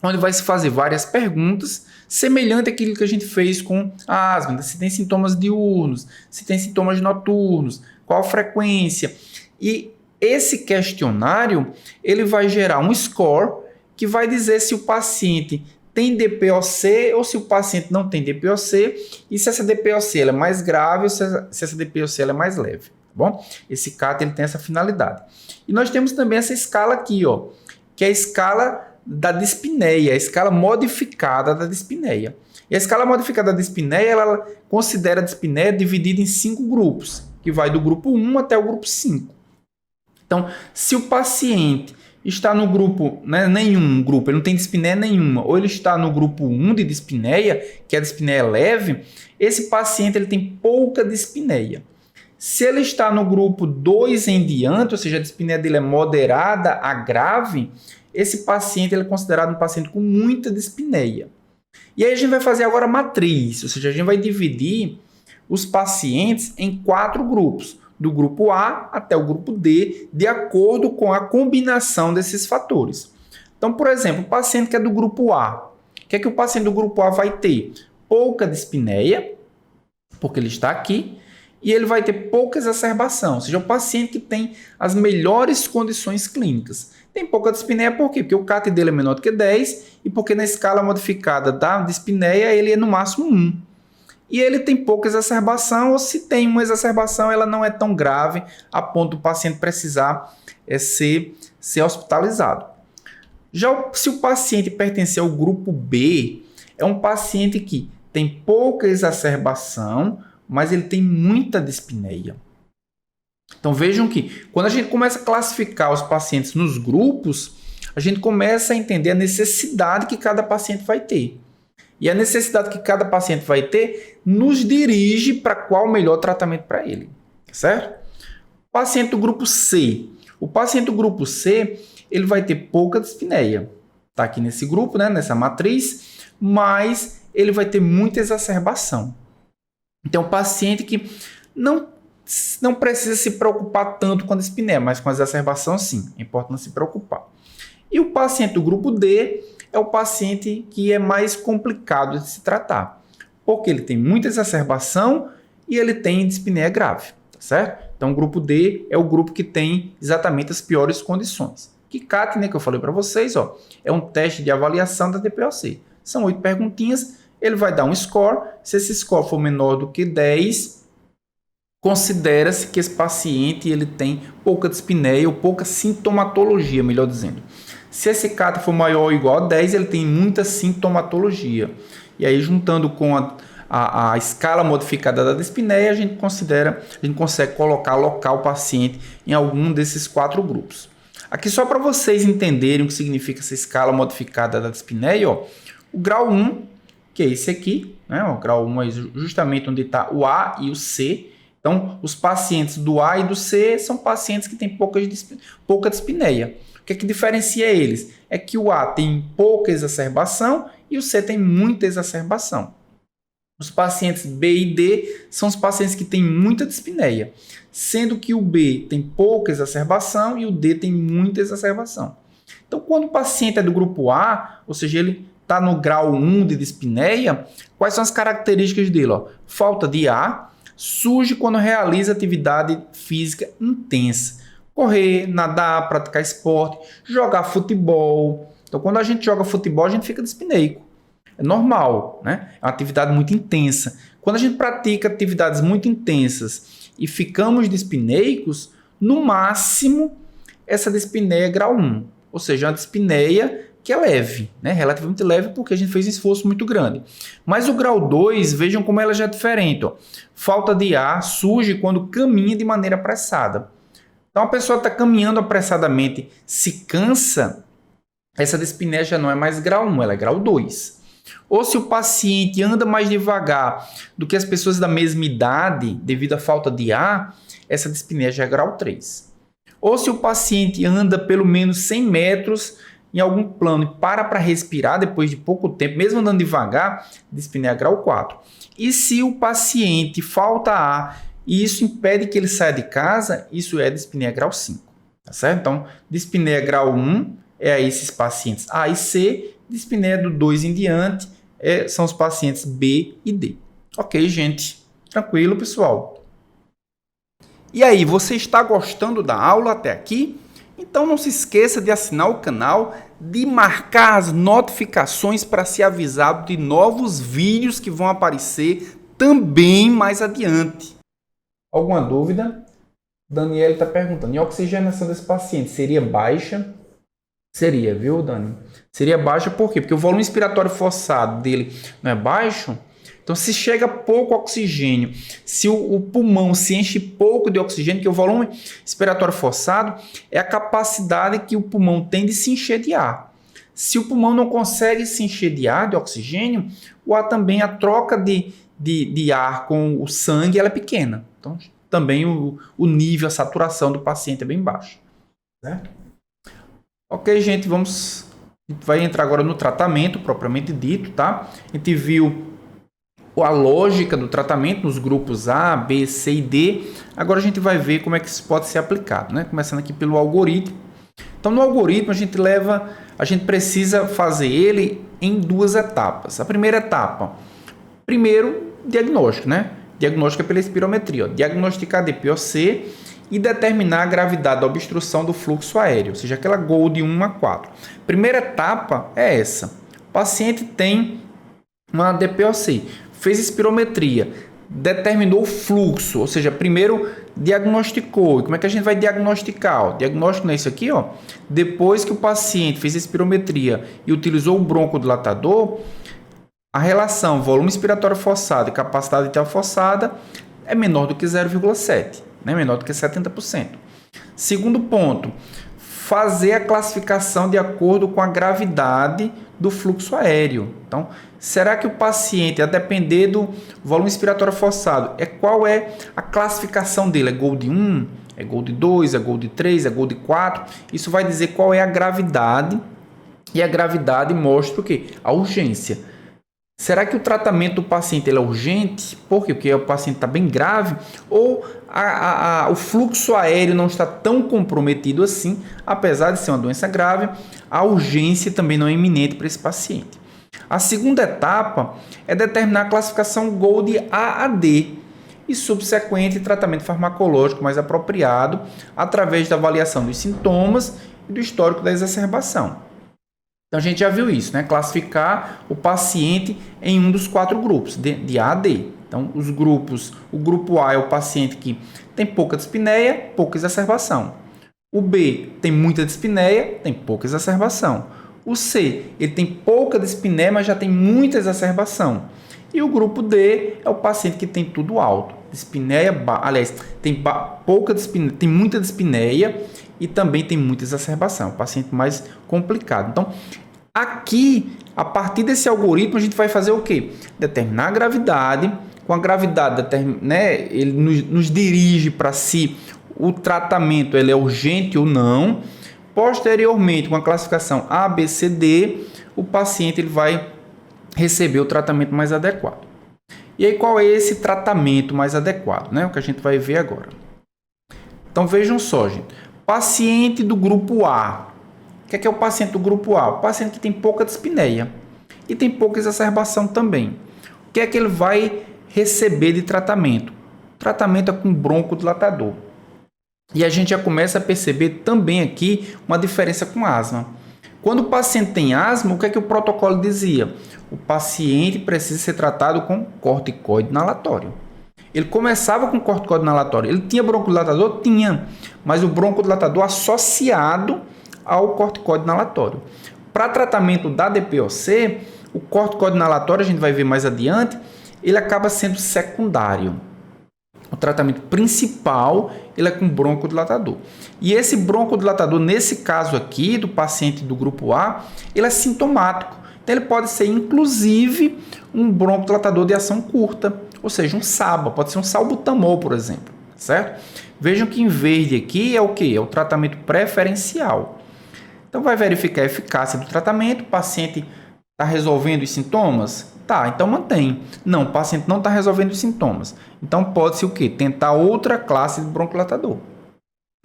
onde vai se fazer várias perguntas, semelhante àquilo que a gente fez com a asma. Se tem sintomas diurnos, se tem sintomas noturnos, qual a frequência. E esse questionário ele vai gerar um score que vai dizer se o paciente tem DPOC ou se o paciente não tem DPOC e se essa DPOC ela é mais grave ou se essa DPOC ela é mais leve. Tá bom? Esse CAT ele tem essa finalidade. E nós temos também essa escala aqui, ó, que é a escala da dispneia, a escala modificada da dispneia. E a escala modificada da dispneia, ela considera a dispneia dividida em 5 grupos, que vai do grupo 1 até o grupo 5. Então, se o paciente está no grupo, né, nenhum grupo, ele não tem dispneia nenhuma, ou ele está no grupo 1 de dispneia, que é a dispneia leve, esse paciente ele tem pouca dispneia. Se ele está no grupo 2 em diante, ou seja, a dispneia dele é moderada a grave, esse paciente ele é considerado um paciente com muita dispneia. E aí a gente vai fazer agora a matriz, ou seja, a gente vai dividir os pacientes em 4 grupos, do grupo A até o grupo D, de acordo com a combinação desses fatores. Então, por exemplo, o paciente que é do grupo A, o que é que o paciente do grupo A vai ter? Pouca dispneia, porque ele está aqui, e ele vai ter pouca exacerbação, ou seja, o paciente que tem as melhores condições clínicas. Tem pouca dispneia por quê? Porque o CAT dele é menor do que 10 e porque na escala modificada da dispneia ele é no máximo 1. E ele tem pouca exacerbação, ou se tem uma exacerbação, ela não é tão grave a ponto do paciente precisar ser hospitalizado. Se o paciente pertencer ao grupo B, é um paciente que tem pouca exacerbação, mas ele tem muita dispneia. Então vejam que quando a gente começa a classificar os pacientes nos grupos, a gente começa a entender a necessidade que cada paciente vai ter. E a necessidade que cada paciente vai ter nos dirige para qual o melhor tratamento para ele. Certo? Paciente do grupo C. O paciente do grupo C, ele vai ter pouca dispneia. Está aqui nesse grupo, né, nessa matriz, mas ele vai ter muita exacerbação. Então, o paciente que não precisa se preocupar tanto com a dispneia, mas com a exacerbação, sim. É importante não se preocupar. E o paciente do grupo D é o paciente que é mais complicado de se tratar, porque ele tem muita exacerbação e ele tem dispneia grave, tá certo? Então, o grupo D é o grupo que tem exatamente as piores condições. KICAT, né, que eu falei para vocês, ó, é um teste de avaliação da DPOC. São 8 perguntinhas, ele vai dar um score. Se esse score for menor do que 10, considera-se que esse paciente ele tem pouca dispneia ou pouca sintomatologia, melhor dizendo. Se esse CATA for maior ou igual a 10, ele tem muita sintomatologia. E aí, juntando com a escala modificada da dispneia, a gente consegue alocar o paciente em algum desses 4 grupos. Aqui só para vocês entenderem o que significa essa escala modificada da dispneia, ó, o grau 1, que é esse aqui, né, o grau 1 é justamente onde está o A e o C. Então, os pacientes do A e do C são pacientes que têm pouca dispneia. O que é que diferencia eles? É que o A tem pouca exacerbação e o C tem muita exacerbação. Os pacientes B e D são os pacientes que têm muita dispneia, sendo que o B tem pouca exacerbação e o D tem muita exacerbação. Então, quando o paciente é do grupo A, ou seja, ele está no grau 1 de dispneia, quais são as características dele? Ó? Falta de ar, surge quando realiza atividade física intensa. Correr, nadar, praticar esporte, jogar futebol. Então, quando a gente joga futebol, a gente fica dispneico. É normal, né? É uma atividade muito intensa. Quando a gente pratica atividades muito intensas e ficamos dispneicos, no máximo, essa dispneia é grau 1. Ou seja, uma dispneia que é leve, né? Relativamente leve porque a gente fez um esforço muito grande. Mas o grau 2, vejam como ela já é diferente. Ó. Falta de ar surge quando caminha de maneira apressada. Então, a pessoa está caminhando apressadamente, se cansa, essa dispneia já não é mais grau 1, ela é grau 2. Ou se o paciente anda mais devagar do que as pessoas da mesma idade, devido à falta de ar, essa dispneia já é grau 3. Ou se o paciente anda pelo menos 100 metros em algum plano e para respirar depois de pouco tempo, mesmo andando devagar, dispneia grau 4. E se o paciente falta ar e isso impede que ele saia de casa, isso é dispneia grau 5. Tá certo? Então, dispneia grau 1 é esses pacientes A e C, dispneia do 2 em diante são os pacientes B e D. Ok, gente? Tranquilo, pessoal? E aí, você está gostando da aula até aqui? Então não se esqueça de assinar o canal, de marcar as notificações para ser avisado de novos vídeos que vão aparecer também mais adiante. Alguma dúvida? Daniela está perguntando, e a oxigenação desse paciente seria baixa? Seria, viu, Dani? Seria baixa por quê? Porque o volume inspiratório forçado dele não é baixo. Então, se chega pouco oxigênio, se o pulmão se enche pouco de oxigênio, que o volume expiratório forçado é a capacidade que o pulmão tem de se encher de ar. Se o pulmão não consegue se encher de ar, de oxigênio, o ar também, a troca de ar com o sangue, ela é pequena. Então, também o nível, a saturação do paciente é bem baixa. Certo? Ok, gente, vai entrar agora no tratamento propriamente dito, tá? A gente viu a lógica do tratamento nos grupos A, B, C e D. Agora a gente vai ver como é que isso pode ser aplicado, né? Começando aqui pelo algoritmo. Então, no algoritmo, a gente precisa fazer ele em 2 etapas. A primeira etapa, primeiro, diagnóstico, né? Diagnóstico é pela espirometria. Ó. Diagnosticar a DPOC e determinar a gravidade da obstrução do fluxo aéreo, ou seja, aquela GOL de 1 a 4. Primeira etapa é essa. O paciente tem uma DPOC, fez espirometria, determinou o fluxo, ou seja, primeiro diagnosticou. E como é que a gente vai diagnosticar? O diagnóstico não é isso aqui, ó. Depois que o paciente fez a espirometria e utilizou o broncodilatador, a relação volume expiratório forçado e capacidade vital forçada é menor do que 0,7, né? Menor do que 70%. Segundo ponto, fazer a classificação de acordo com a gravidade do fluxo aéreo. Então, será que o paciente, a depender do volume expiratório forçado, qual é a classificação dele? É Gold 1, é Gold 2, é Gold 3, é Gold 4? Isso vai dizer qual é a gravidade, e a gravidade mostra o quê? A urgência. Será que o tratamento do paciente é urgente? Por quê? Porque o paciente está bem grave? Ou o fluxo aéreo não está tão comprometido assim, apesar de ser uma doença grave, a urgência também não é iminente para esse paciente. A segunda etapa é determinar a classificação Gold A a D e subsequente tratamento farmacológico mais apropriado através da avaliação dos sintomas e do histórico da exacerbação. Então, a gente já viu isso, né? Classificar o paciente em um dos 4 grupos, de A a D. Então, os grupos, o grupo A é o paciente que tem pouca dispneia, pouca exacerbação. O B tem muita dispneia, tem pouca exacerbação. O C, ele tem pouca dispneia, mas já tem muita exacerbação. E o grupo D é o paciente que tem tudo alto. Dispneia, aliás, tem pouca dispneia, tem muita dispneia e também tem muita exacerbação. O paciente mais complicado. Então, aqui, a partir desse algoritmo, a gente vai fazer o quê? Determinar a gravidade. Com a gravidade, né, ele nos dirige para se o tratamento ele é urgente ou não. Posteriormente, com a classificação A, B, C, D, o paciente ele vai receber o tratamento mais adequado. E aí, qual é esse tratamento mais adequado? Né? O que a gente vai ver agora. Então, vejam só, gente. Paciente do grupo A. O que é o paciente do grupo A? O paciente que tem pouca dispneia e tem pouca exacerbação também. O que é que ele vai receber de tratamento? O tratamento é com broncodilatador. E a gente já começa a perceber também aqui uma diferença com asma. Quando o paciente tem asma, o que é que o protocolo dizia? O paciente precisa ser tratado com corticoide inalatório. Ele começava com corticoide inalatório. Ele tinha broncodilatador? Tinha. Mas o broncodilatador associado ao corticoide inalatório. Para tratamento da DPOC, o corticoide inalatório, a gente vai ver mais adiante, ele acaba sendo secundário. O tratamento principal ele é com broncodilatador. E esse broncodilatador, nesse caso aqui, do paciente do grupo A, ele é sintomático. Então, ele pode ser, inclusive, um broncodilatador de ação curta, ou seja, um SABA, pode ser um salbutamol, por exemplo, certo? Vejam que em verde aqui é o que? É o tratamento preferencial. Então, vai verificar a eficácia do tratamento, o paciente está resolvendo os sintomas? Tá, então mantém. Não, o paciente não está resolvendo os sintomas. Então, pode-se o quê? Tentar outra classe de broncodilatador.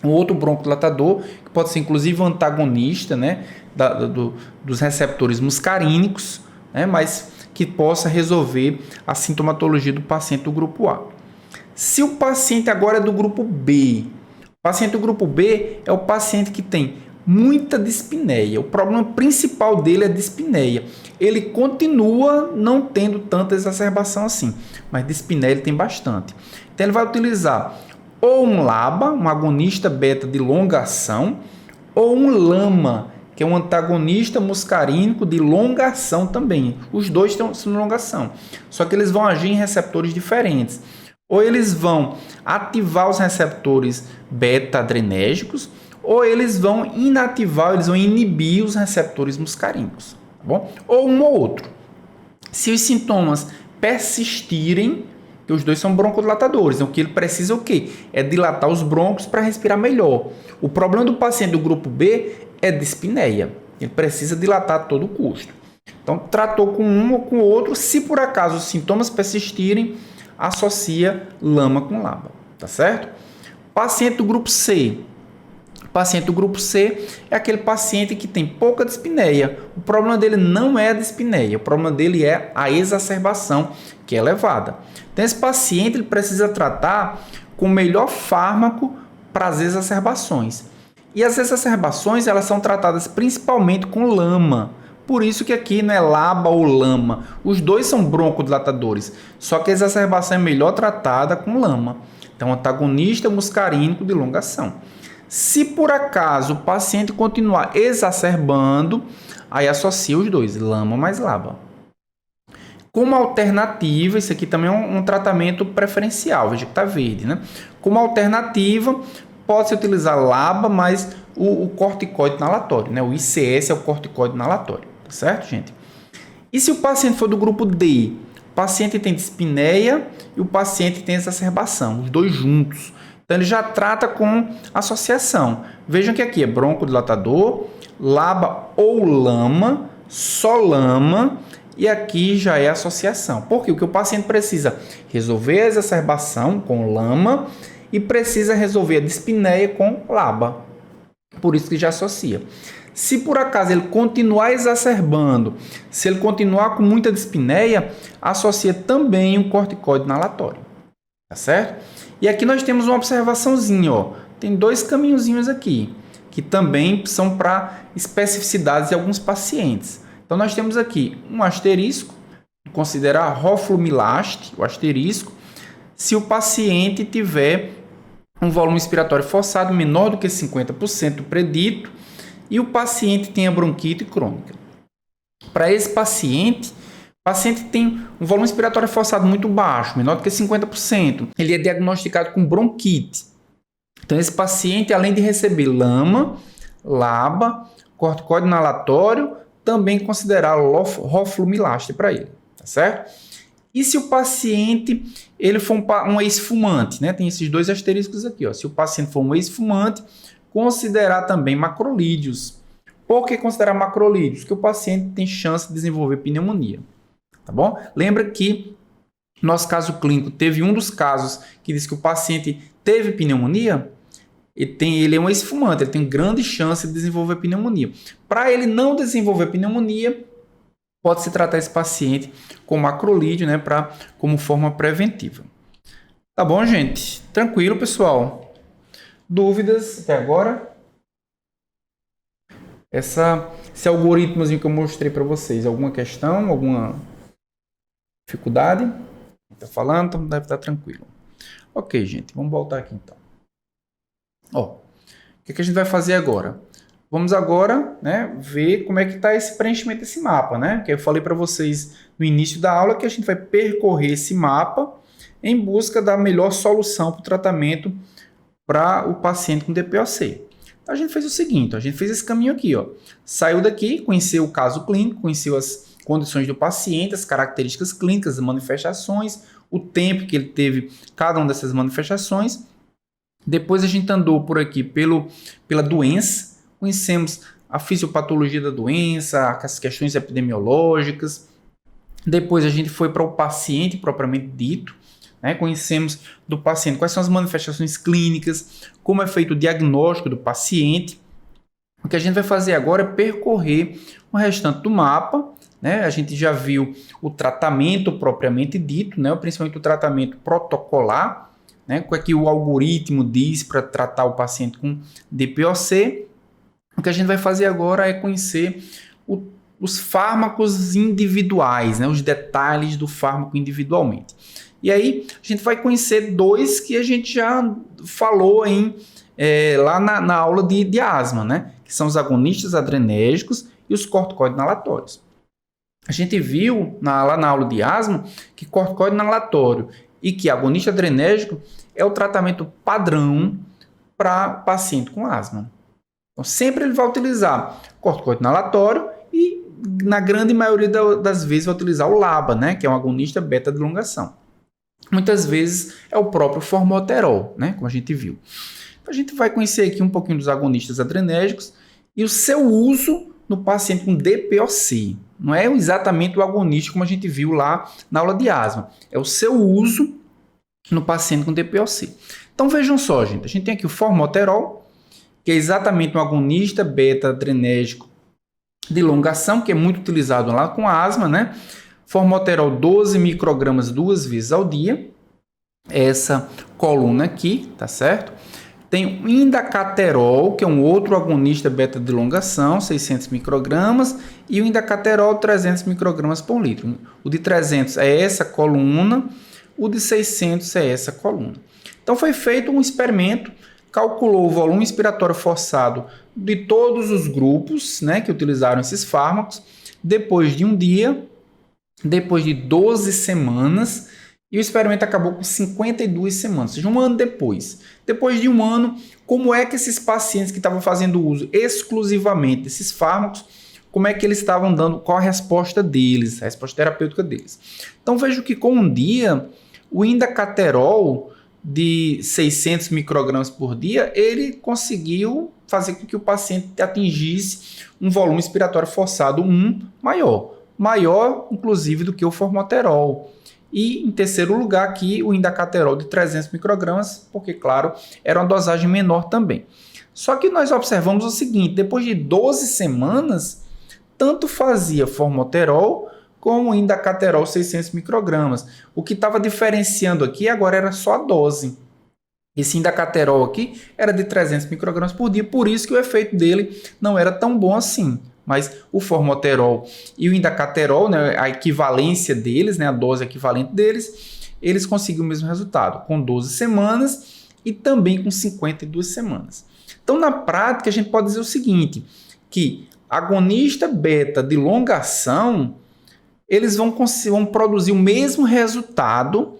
Um outro broncodilatador, que pode ser inclusive um antagonista, né, dos receptores muscarínicos, né, mas que possa resolver a sintomatologia do paciente do grupo A. Se o paciente agora é do grupo B, o paciente do grupo B é o paciente que tem muita dispneia. O problema principal dele é a dispneia. Ele continua não tendo tanta exacerbação assim, mas dispneia ele tem bastante. Então ele vai utilizar ou um LABA, um agonista beta de longa ação, ou um LAMA, que é um antagonista muscarínico de longa ação também. Os dois são de longa ação, só que eles vão agir em receptores diferentes. Ou eles vão ativar os receptores beta-adrenérgicos, ou eles vão inativar, eles vão inibir os receptores muscarínicos, tá bom? Ou um ou outro. Se os sintomas persistirem, que os dois são broncodilatadores, então o que ele precisa é o quê? É dilatar os brônquios para respirar melhor. O problema do paciente do grupo B é dispneia. Ele precisa dilatar a todo custo. Então, tratou com um ou com o outro. Se por acaso os sintomas persistirem, associa LAMA com LABA, tá certo? Paciente do grupo C. O paciente do grupo C é aquele paciente que tem pouca dispneia. O problema dele não é a dispneia, o problema dele é a exacerbação, que é elevada. Então, esse paciente ele precisa tratar com o melhor fármaco para as exacerbações. E as exacerbações elas são tratadas principalmente com LAMA. Por isso que aqui não é LABA ou LAMA. Os dois são broncodilatadores, só que a exacerbação é melhor tratada com LAMA. Então, antagonista muscarínico de longa ação. Se por acaso o paciente continuar exacerbando, aí associa os dois, LAMA mais LABA. Como alternativa, isso aqui também é um tratamento preferencial, veja que está verde, né? Como alternativa, pode-se utilizar LABA mais o corticoide inalatório, né? O ICS é o corticoide inalatório, tá certo, gente? E se o paciente for do grupo D, o paciente tem dispneia e o paciente tem exacerbação, os dois juntos. Então, ele já trata com associação. Vejam que aqui é broncodilatador, LABA ou LAMA, só LAMA, e aqui já é associação. Porque o que o paciente precisa resolver a exacerbação com LAMA e precisa resolver a dispneia com LABA. Por isso que já associa. Se por acaso ele continuar exacerbando, se ele continuar com muita dispneia, associa também um corticoide inalatório. Tá certo? E aqui nós temos uma observaçãozinha, ó. Tem dois caminhozinhos aqui, que também são para especificidades de alguns pacientes. Então nós temos aqui um asterisco, considerar roflumilaste, o asterisco, se o paciente tiver um volume expiratório forçado menor do que 50% do predito e o paciente tenha bronquite crônica. Para esse paciente, o paciente tem um volume expiratório forçado muito baixo, menor do que 50%. Ele é diagnosticado com bronquite. Então, esse paciente, além de receber LAMA, LABA, corticoide inalatório, também considerar roflumilaste para ele, tá certo? E se o paciente ele for um ex-fumante, né? Tem esses dois asteriscos aqui, ó. Se o paciente for um ex-fumante, considerar também macrolídeos. Por que considerar macrolídeos? Porque o paciente tem chance de desenvolver pneumonia, tá bom? Lembra que nosso caso clínico teve um dos casos que diz que o paciente teve pneumonia? Ele é um ex-fumante, ele tem grande chance de desenvolver pneumonia. Para ele não desenvolver pneumonia, pode-se tratar esse paciente com macrolídeo, né, como forma preventiva. Tá bom, gente? Tranquilo, pessoal? Dúvidas até agora? Esse algoritmozinho que eu mostrei para vocês, alguma questão, alguma dificuldade? Tá falando, então deve estar tranquilo. Ok, gente, vamos voltar aqui então. Ó, o que a gente vai fazer agora? Vamos agora, né, ver como é que está esse preenchimento desse mapa, né? Que eu falei para vocês no início da aula que a gente vai percorrer esse mapa em busca da melhor solução para o tratamento para o paciente com DPOC. Então, a gente fez o seguinte, a gente fez esse caminho aqui, ó. Saiu daqui, conheceu o caso clínico, conheceu as condições do paciente, as características clínicas, as manifestações, o tempo que ele teve cada uma dessas manifestações. Depois a gente andou por aqui pela doença, conhecemos a fisiopatologia da doença, as questões epidemiológicas. Depois a gente foi para o paciente propriamente dito, né? Conhecemos do paciente quais são as manifestações clínicas, como é feito o diagnóstico do paciente. O que a gente vai fazer agora é percorrer o restante do mapa, né? A gente já viu o tratamento propriamente dito, né? Principalmente o tratamento protocolar, né, o que o algoritmo diz para tratar o paciente com DPOC. O que a gente vai fazer agora é conhecer os fármacos individuais, né, os detalhes do fármaco individualmente. E aí a gente vai conhecer dois que a gente já falou lá na aula de asma, né, que são os agonistas adrenérgicos e os corticoides inalatórios. A gente viu lá na aula de asma que corticoide inalatório e que agonista adrenérgico é o tratamento padrão para paciente com asma. Então, sempre ele vai utilizar corticoide inalatório e, na grande maioria das vezes, vai utilizar o LABA, né, que é um agonista beta de longa ação. Muitas vezes é o próprio formoterol, né, como a gente viu. Então, a gente vai conhecer aqui um pouquinho dos agonistas adrenérgicos e o seu uso no paciente com DPOC. Não é exatamente o agonista como a gente viu lá na aula de asma. É o seu uso no paciente com DPOC. Então vejam só, gente. A gente tem aqui o formoterol, que é exatamente um agonista beta-adrenérgico de longa ação, que é muito utilizado lá com asma, né? Formoterol 12 microgramas 2 vezes ao dia. Essa coluna aqui, tá certo? Tem o indacaterol, que é um outro agonista beta de elongação, 600 microgramas, e o indacaterol, 300 microgramas por litro. O de 300 é essa coluna, o de 600 é essa coluna. Então foi feito um experimento, calculou o volume expiratório forçado de todos os grupos, né, que utilizaram esses fármacos, depois de um dia, depois de 12 semanas, e o experimento acabou com 52 semanas, ou seja, um ano depois. Depois de um ano, como é que esses pacientes que estavam fazendo uso exclusivamente desses fármacos, como é que eles estavam dando, qual a resposta deles, a resposta terapêutica deles. Então vejo que com um dia, o indacaterol de 600 microgramas por dia, ele conseguiu fazer com que o paciente atingisse um volume expiratório forçado maior inclusive do que o formoterol. E em terceiro lugar aqui o indacaterol de 300 microgramas, porque claro, era uma dosagem menor também. Só que nós observamos o seguinte, depois de 12 semanas, tanto fazia formoterol como o indacaterol 600 microgramas. O que estava diferenciando aqui agora era só a dose. Esse indacaterol aqui era de 300 microgramas por dia, por isso que o efeito dele não era tão bom assim. Mas o formoterol e o indacaterol, né, a equivalência deles, né, a dose equivalente deles, eles conseguiram o mesmo resultado, com 12 semanas e também com 52 semanas. Então, na prática, a gente pode dizer o seguinte, que agonista beta de longa ação, eles vão produzir o mesmo resultado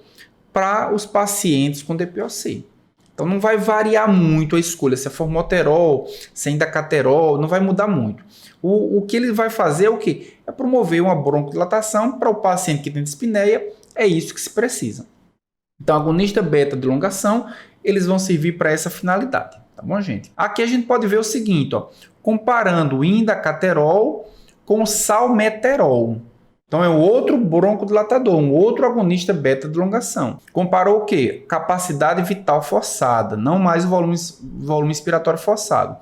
para os pacientes com DPOC. Então, não vai variar muito a escolha, se é formoterol, se é indacaterol, não vai mudar muito. O que ele vai fazer é o quê? É promover uma broncodilatação para o paciente que tem dispneia, é isso que se precisa. Então, agonista beta de longa ação, eles vão servir para essa finalidade, tá bom, gente? Aqui a gente pode ver o seguinte, ó, comparando o indacaterol com o salmeterol. Então, é um outro broncodilatador, um outro agonista beta de longa ação. Comparou o quê? Capacidade vital forçada, não mais o volume expiratório forçado.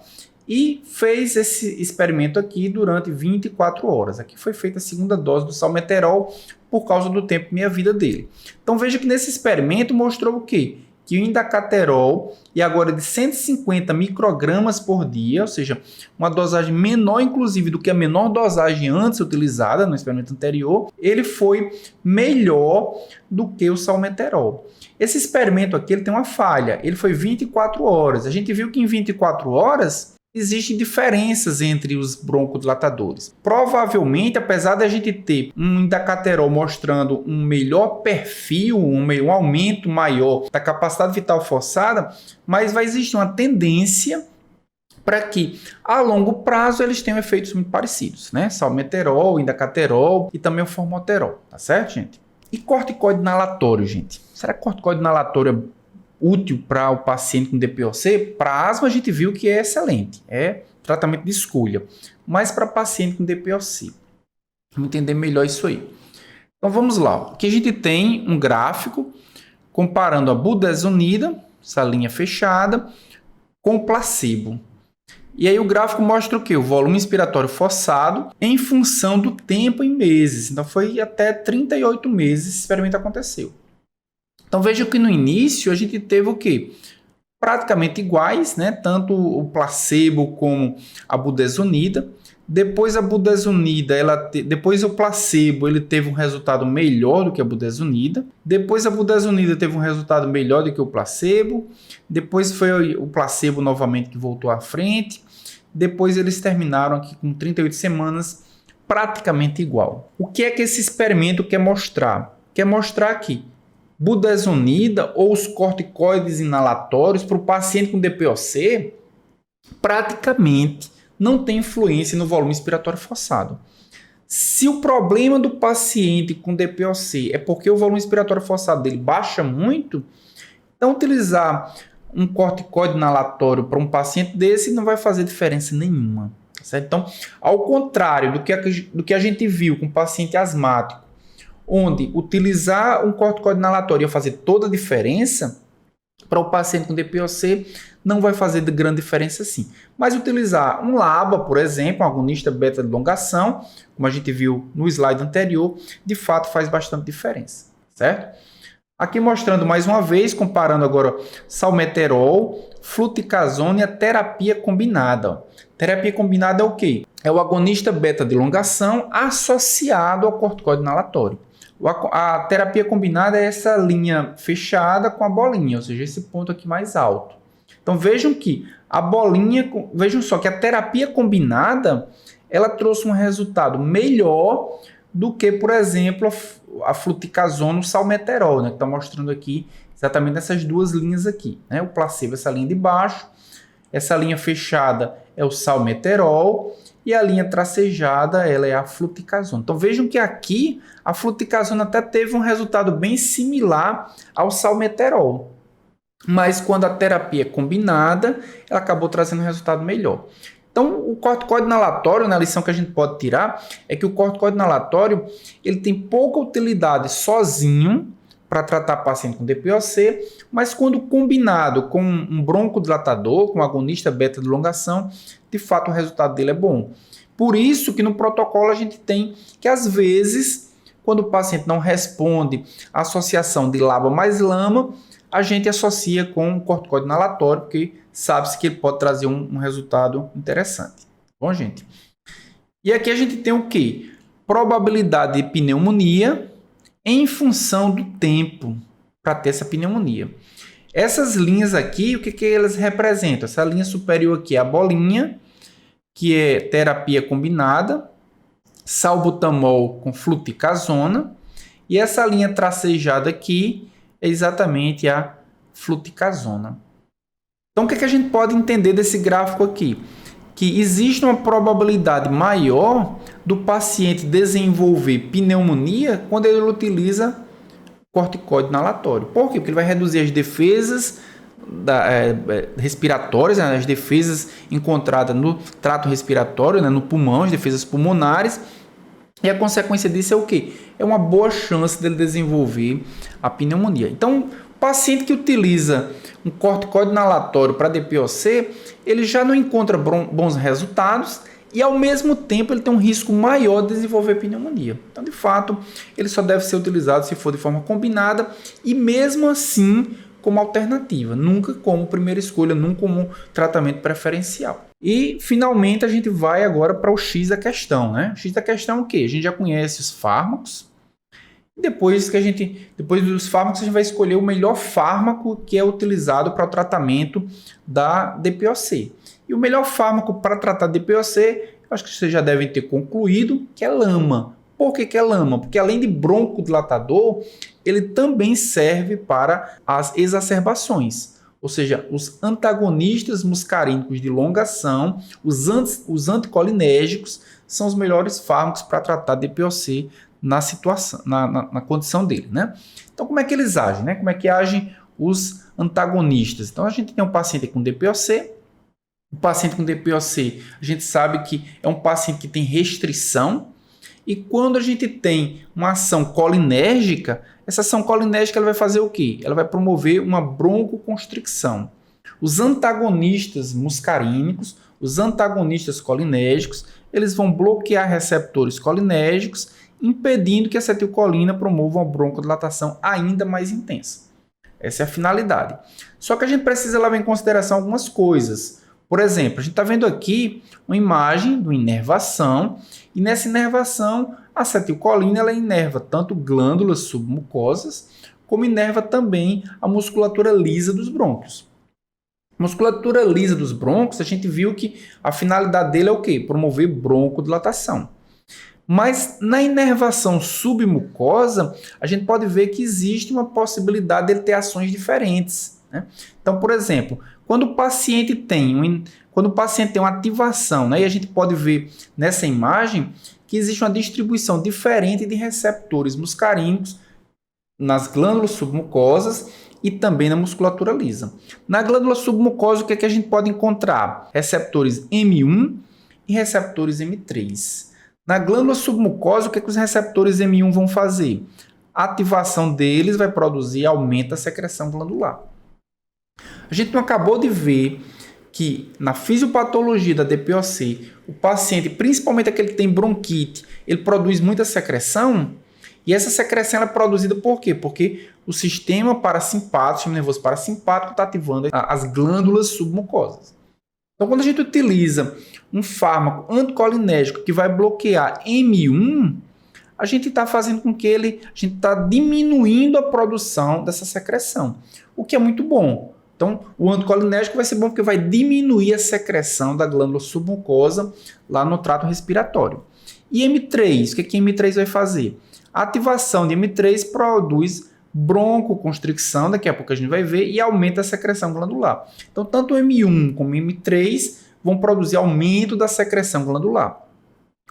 E fez esse experimento aqui durante 24 horas. Aqui foi feita a segunda dose do salmeterol por causa do tempo meia-vida dele. Então veja que nesse experimento mostrou o quê? Que o indacaterol, e agora de 150 microgramas por dia, ou seja, uma dosagem menor inclusive do que a menor dosagem antes utilizada no experimento anterior, ele foi melhor do que o salmeterol. Esse experimento aqui ele tem uma falha, ele foi 24 horas. A gente viu que em 24 horas existem diferenças entre os broncodilatadores. Provavelmente, apesar de a gente ter um indacaterol mostrando um melhor perfil, um aumento maior da capacidade vital forçada, mas vai existir uma tendência para que, a longo prazo, eles tenham efeitos muito parecidos, né? Salmeterol, indacaterol e também o formoterol, tá certo, gente? E corticoide inalatório, gente? Será que corticoide inalatório é útil para o paciente com DPOC? Para asma a gente viu que é excelente, é tratamento de escolha, mas para paciente com DPOC, vamos entender melhor isso aí. Então vamos lá, aqui a gente tem um gráfico comparando a budesonida, essa linha fechada, com o placebo. E aí o gráfico mostra o quê? O volume expiratório forçado em função do tempo em meses. Então foi até 38 meses esse experimento aconteceu. Então veja que no início a gente teve o quê? Praticamente iguais, né? Tanto o placebo como a budesonida. Depois a budesonida, depois o placebo, ele teve um resultado melhor do que a budesonida. Depois a budesonida teve um resultado melhor do que o placebo. Depois foi o placebo novamente que voltou à frente. Depois eles terminaram aqui com 38 semanas, praticamente igual. O que é que esse experimento quer mostrar? Quer mostrar que budesonida ou os corticoides inalatórios para o paciente com DPOC praticamente não tem influência no volume expiratório forçado. Se o problema do paciente com DPOC é porque o volume expiratório forçado dele baixa muito, então utilizar um corticoide inalatório para um paciente desse não vai fazer diferença nenhuma. Certo? Então, ao contrário do que a gente viu com o paciente asmático, onde utilizar um corticoide inalatório ia fazer toda a diferença, para o paciente com DPOC não vai fazer de grande diferença assim. Mas utilizar um LABA, por exemplo, um agonista beta de longa ação, como a gente viu no slide anterior, de fato faz bastante diferença, certo? Aqui mostrando mais uma vez, comparando agora salmeterol, fluticasona e a terapia combinada. Terapia combinada é o quê? É o agonista beta de elongação associado ao corticoide inalatório. A terapia combinada é essa linha fechada com a bolinha, ou seja, esse ponto aqui mais alto. Então vejam que a bolinha, vejam só que a terapia combinada, ela trouxe um resultado melhor do que, por exemplo, a fluticasona, o salmeterol, né, que está mostrando aqui exatamente essas duas linhas aqui, né? O placebo, essa linha de baixo, essa linha fechada é o salmeterol e a linha tracejada, ela é a fluticasona. Então vejam que aqui a fluticasona até teve um resultado bem similar ao salmeterol, mas quando a terapia é combinada, ela acabou trazendo um resultado melhor. Então, o corticoide inalatório, a lição que a gente pode tirar é que o corticoide inalatório ele tem pouca utilidade sozinho para tratar paciente com DPOC, mas quando combinado com um broncodilatador, com um agonista beta de elongação, de fato o resultado dele é bom. Por isso que no protocolo a gente tem que, às vezes, quando o paciente não responde à associação de LABA mais LAMA, a gente associa com o corticoide inalatório, porque sabe-se que ele pode trazer um resultado interessante. Bom, gente? E aqui a gente tem o quê? Probabilidade de pneumonia em função do tempo para ter essa pneumonia. Essas linhas aqui, o que elas representam? Essa linha superior aqui é a bolinha, que é terapia combinada, salbutamol com fluticasona, e essa linha tracejada aqui é exatamente a fluticasona. Então, o que a gente pode entender desse gráfico aqui? Que existe uma probabilidade maior do paciente desenvolver pneumonia quando ele utiliza corticoide inalatório. Por quê? Porque ele vai reduzir as defesas respiratórias, né, as defesas encontradas no trato respiratório, né, no pulmão, as defesas pulmonares. E a consequência disso é o quê? É uma boa chance dele desenvolver a pneumonia. Então, o paciente que utiliza um corticoide inalatório para DPOC, ele já não encontra bons resultados e, ao mesmo tempo, ele tem um risco maior de desenvolver pneumonia. Então, de fato, ele só deve ser utilizado se for de forma combinada e, mesmo assim, como alternativa. Nunca como primeira escolha, nunca como tratamento preferencial. E, finalmente, a gente vai agora para o X da questão, né? O X da questão é o quê? A gente já conhece os fármacos. Depois dos fármacos, a gente vai escolher o melhor fármaco que é utilizado para o tratamento da DPOC. E o melhor fármaco para tratar DPOC, acho que vocês já devem ter concluído, que é LAMA. Por que é LAMA? Porque além de broncodilatador, ele também serve para as exacerbações. Ou seja, os antagonistas muscarínicos de elongação, os anticolinérgicos, são os melhores fármacos para tratar DPOC na situação, na condição dele, né? Então, como é que eles agem, né? Como é que agem os antagonistas? Então, a gente tem um paciente com DPOC. O paciente com DPOC, a gente sabe que é um paciente que tem restrição. E quando a gente tem uma ação colinérgica, essa ação colinérgica ela vai fazer o quê? Ela vai promover uma broncoconstricção. Os antagonistas muscarínicos, os antagonistas colinérgicos, eles vão bloquear receptores colinérgicos, impedindo que a acetilcolina promova uma broncodilatação ainda mais intensa. Essa é a finalidade. Só que a gente precisa levar em consideração algumas coisas. Por exemplo, a gente está vendo aqui uma imagem de uma inervação, e nessa inervação, a acetilcolina ela inerva tanto glândulas submucosas, como inerva também a musculatura lisa dos brônquios. A musculatura lisa dos brônquios, a gente viu que a finalidade dele é o quê? Promover broncodilatação. Mas na inervação submucosa, a gente pode ver que existe uma possibilidade de ele ter ações diferentes, né? Então, por exemplo, quando o paciente tem uma ativação, né, e a gente pode ver nessa imagem que existe uma distribuição diferente de receptores muscarínicos nas glândulas submucosas e também na musculatura lisa. Na glândula submucosa, o que é que a gente pode encontrar? Receptores M1 e receptores M3. Na glândula submucosa, o que é que os receptores M1 vão fazer? A ativação deles vai produzir, aumenta a secreção glandular. A gente não acabou de ver que na fisiopatologia da DPOC, o paciente, principalmente aquele que tem bronquite, ele produz muita secreção, E essa secreção ela é produzida por quê? Porque o sistema parasimpático, o sistema nervoso parasimpático está ativando as glândulas submucosas. Então, quando a gente utiliza um fármaco anticolinérgico que vai bloquear M1, a gente está fazendo com que a gente está diminuindo a produção dessa secreção, o que é muito bom. Então, o anticolinérgico vai ser bom porque vai diminuir a secreção da glândula submucosa lá no trato respiratório. E M3, o que M3 vai fazer? A ativação de M3 produz broncoconstricção, daqui a pouco a gente vai ver, e aumenta a secreção glandular. Então, tanto o M1 como o M3 vão produzir aumento da secreção glandular.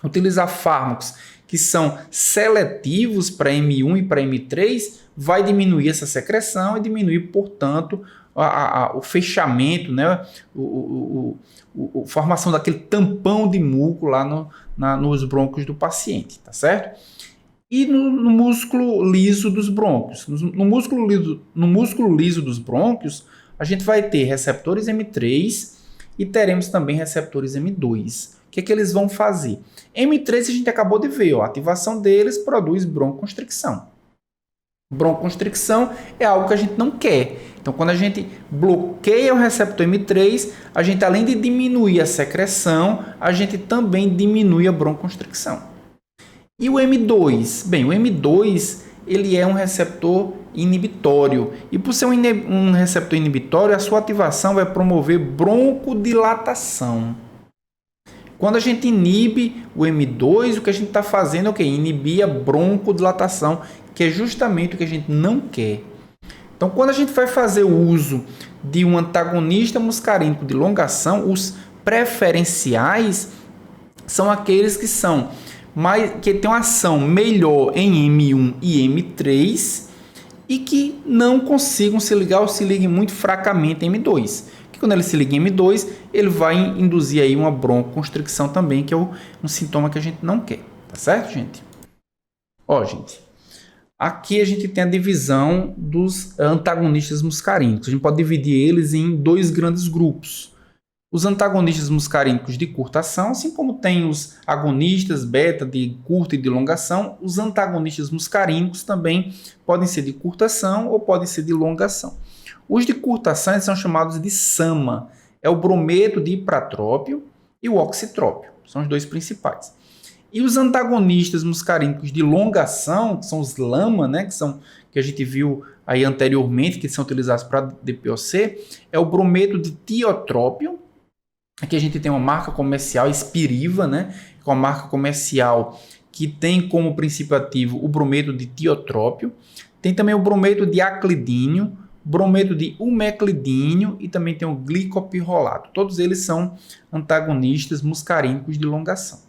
Utilizar fármacos que são seletivos para M1 e para M3 vai diminuir essa secreção e diminuir, portanto, o fechamento, né? a formação daquele tampão de muco lá nos brônquios do paciente, tá certo? E no músculo liso dos brônquios. No músculo liso dos brônquios, a gente vai ter receptores M3 e teremos também receptores M2. O que eles vão fazer? M3 a gente acabou de ver, a ativação deles produz broncoconstricção. Broncoconstricção é algo que a gente não quer. Então, quando a gente bloqueia o receptor M3, a gente, além de diminuir a secreção, a gente também diminui a broncoconstricção. E o M2? Bem, o M2 ele é um receptor inibitório. E por ser um receptor inibitório, a sua ativação vai promover broncodilatação. Quando a gente inibe o M2, o que a gente está fazendo é o quê? Inibir a broncodilatação, que é justamente o que a gente não quer. Então, quando a gente vai fazer o uso de um antagonista muscarínico de longa-ação, os preferenciais são aqueles que têm uma ação melhor em M1 e M3 e que não consigam se ligar ou se liguem muito fracamente em M2. Que quando ele se liga em M2, ele vai induzir aí uma broncoconstricção também, que é um sintoma que a gente não quer. Tá certo, gente? Gente. Aqui a gente tem a divisão dos antagonistas muscarínicos. A gente pode dividir eles em dois grandes grupos. Os antagonistas muscarínicos de curta ação, assim como tem os agonistas beta de curta e de longa ação, os antagonistas muscarínicos também podem ser de curta ação ou podem ser de longa ação. Os de curta ação são chamados de SAMA. É o brometo de ipratrópio e o oxitrópio. São os dois principais. E os antagonistas muscarínicos de longa ação, que são os LAMA, né, que a gente viu aí anteriormente, que são utilizados para DPOC, é o brometo de tiotrópio. Aqui a gente tem uma marca comercial, Spiriva, né, com a marca comercial que tem como princípio ativo o brometo de tiotrópio. Tem também o brometo de aclidínio, brometo de umeclidínio e também tem o glicopirrolato. Todos eles são antagonistas muscarínicos de longa ação.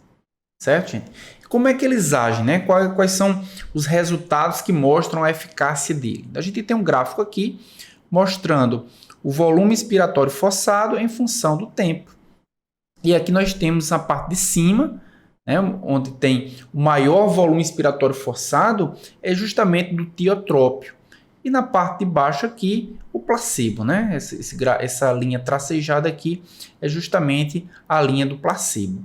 Certo, gente? Como é que eles agem, né? Quais são os resultados que mostram a eficácia dele? A gente tem um gráfico aqui mostrando o volume expiratório forçado em função do tempo. E aqui nós temos a parte de cima, né, onde tem o maior volume expiratório forçado, é justamente do tiotrópio. E na parte de baixo aqui, o placebo, né? Essa linha tracejada aqui é justamente a linha do placebo.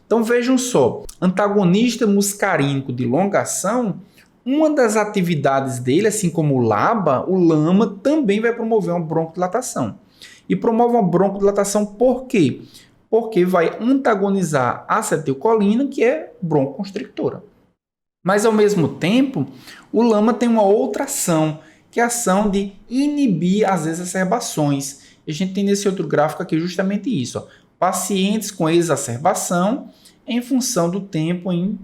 Então vejam só, antagonista muscarínico de longa ação, uma das atividades dele, assim como o LAMA também vai promover uma broncodilatação. E promove uma broncodilatação por quê? Porque vai antagonizar a acetilcolina, que é broncoconstrictora. Mas ao mesmo tempo, o LAMA tem uma outra ação, que é a ação de inibir as exacerbações. E a gente tem nesse outro gráfico aqui justamente isso, pacientes com exacerbação em função do tempo em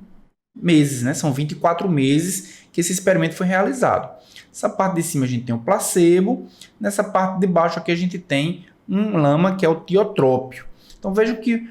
meses, né? São 24 meses que esse experimento foi realizado. Essa parte de cima a gente tem o placebo, nessa parte de baixo aqui a gente tem um LAMA que é o tiotrópio. Então vejam que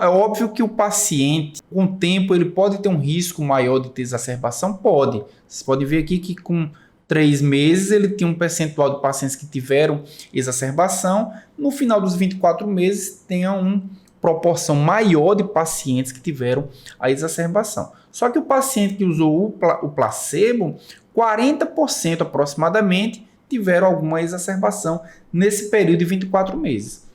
é óbvio que o paciente, com o tempo, ele pode ter um risco maior de ter exacerbação? Pode. Vocês podem ver aqui que com 3 meses ele tinha um percentual de pacientes que tiveram exacerbação. No final dos 24 meses, tenha uma proporção maior de pacientes que tiveram a exacerbação. Só que o paciente que usou o placebo, 40% aproximadamente tiveram alguma exacerbação nesse período de 24 meses.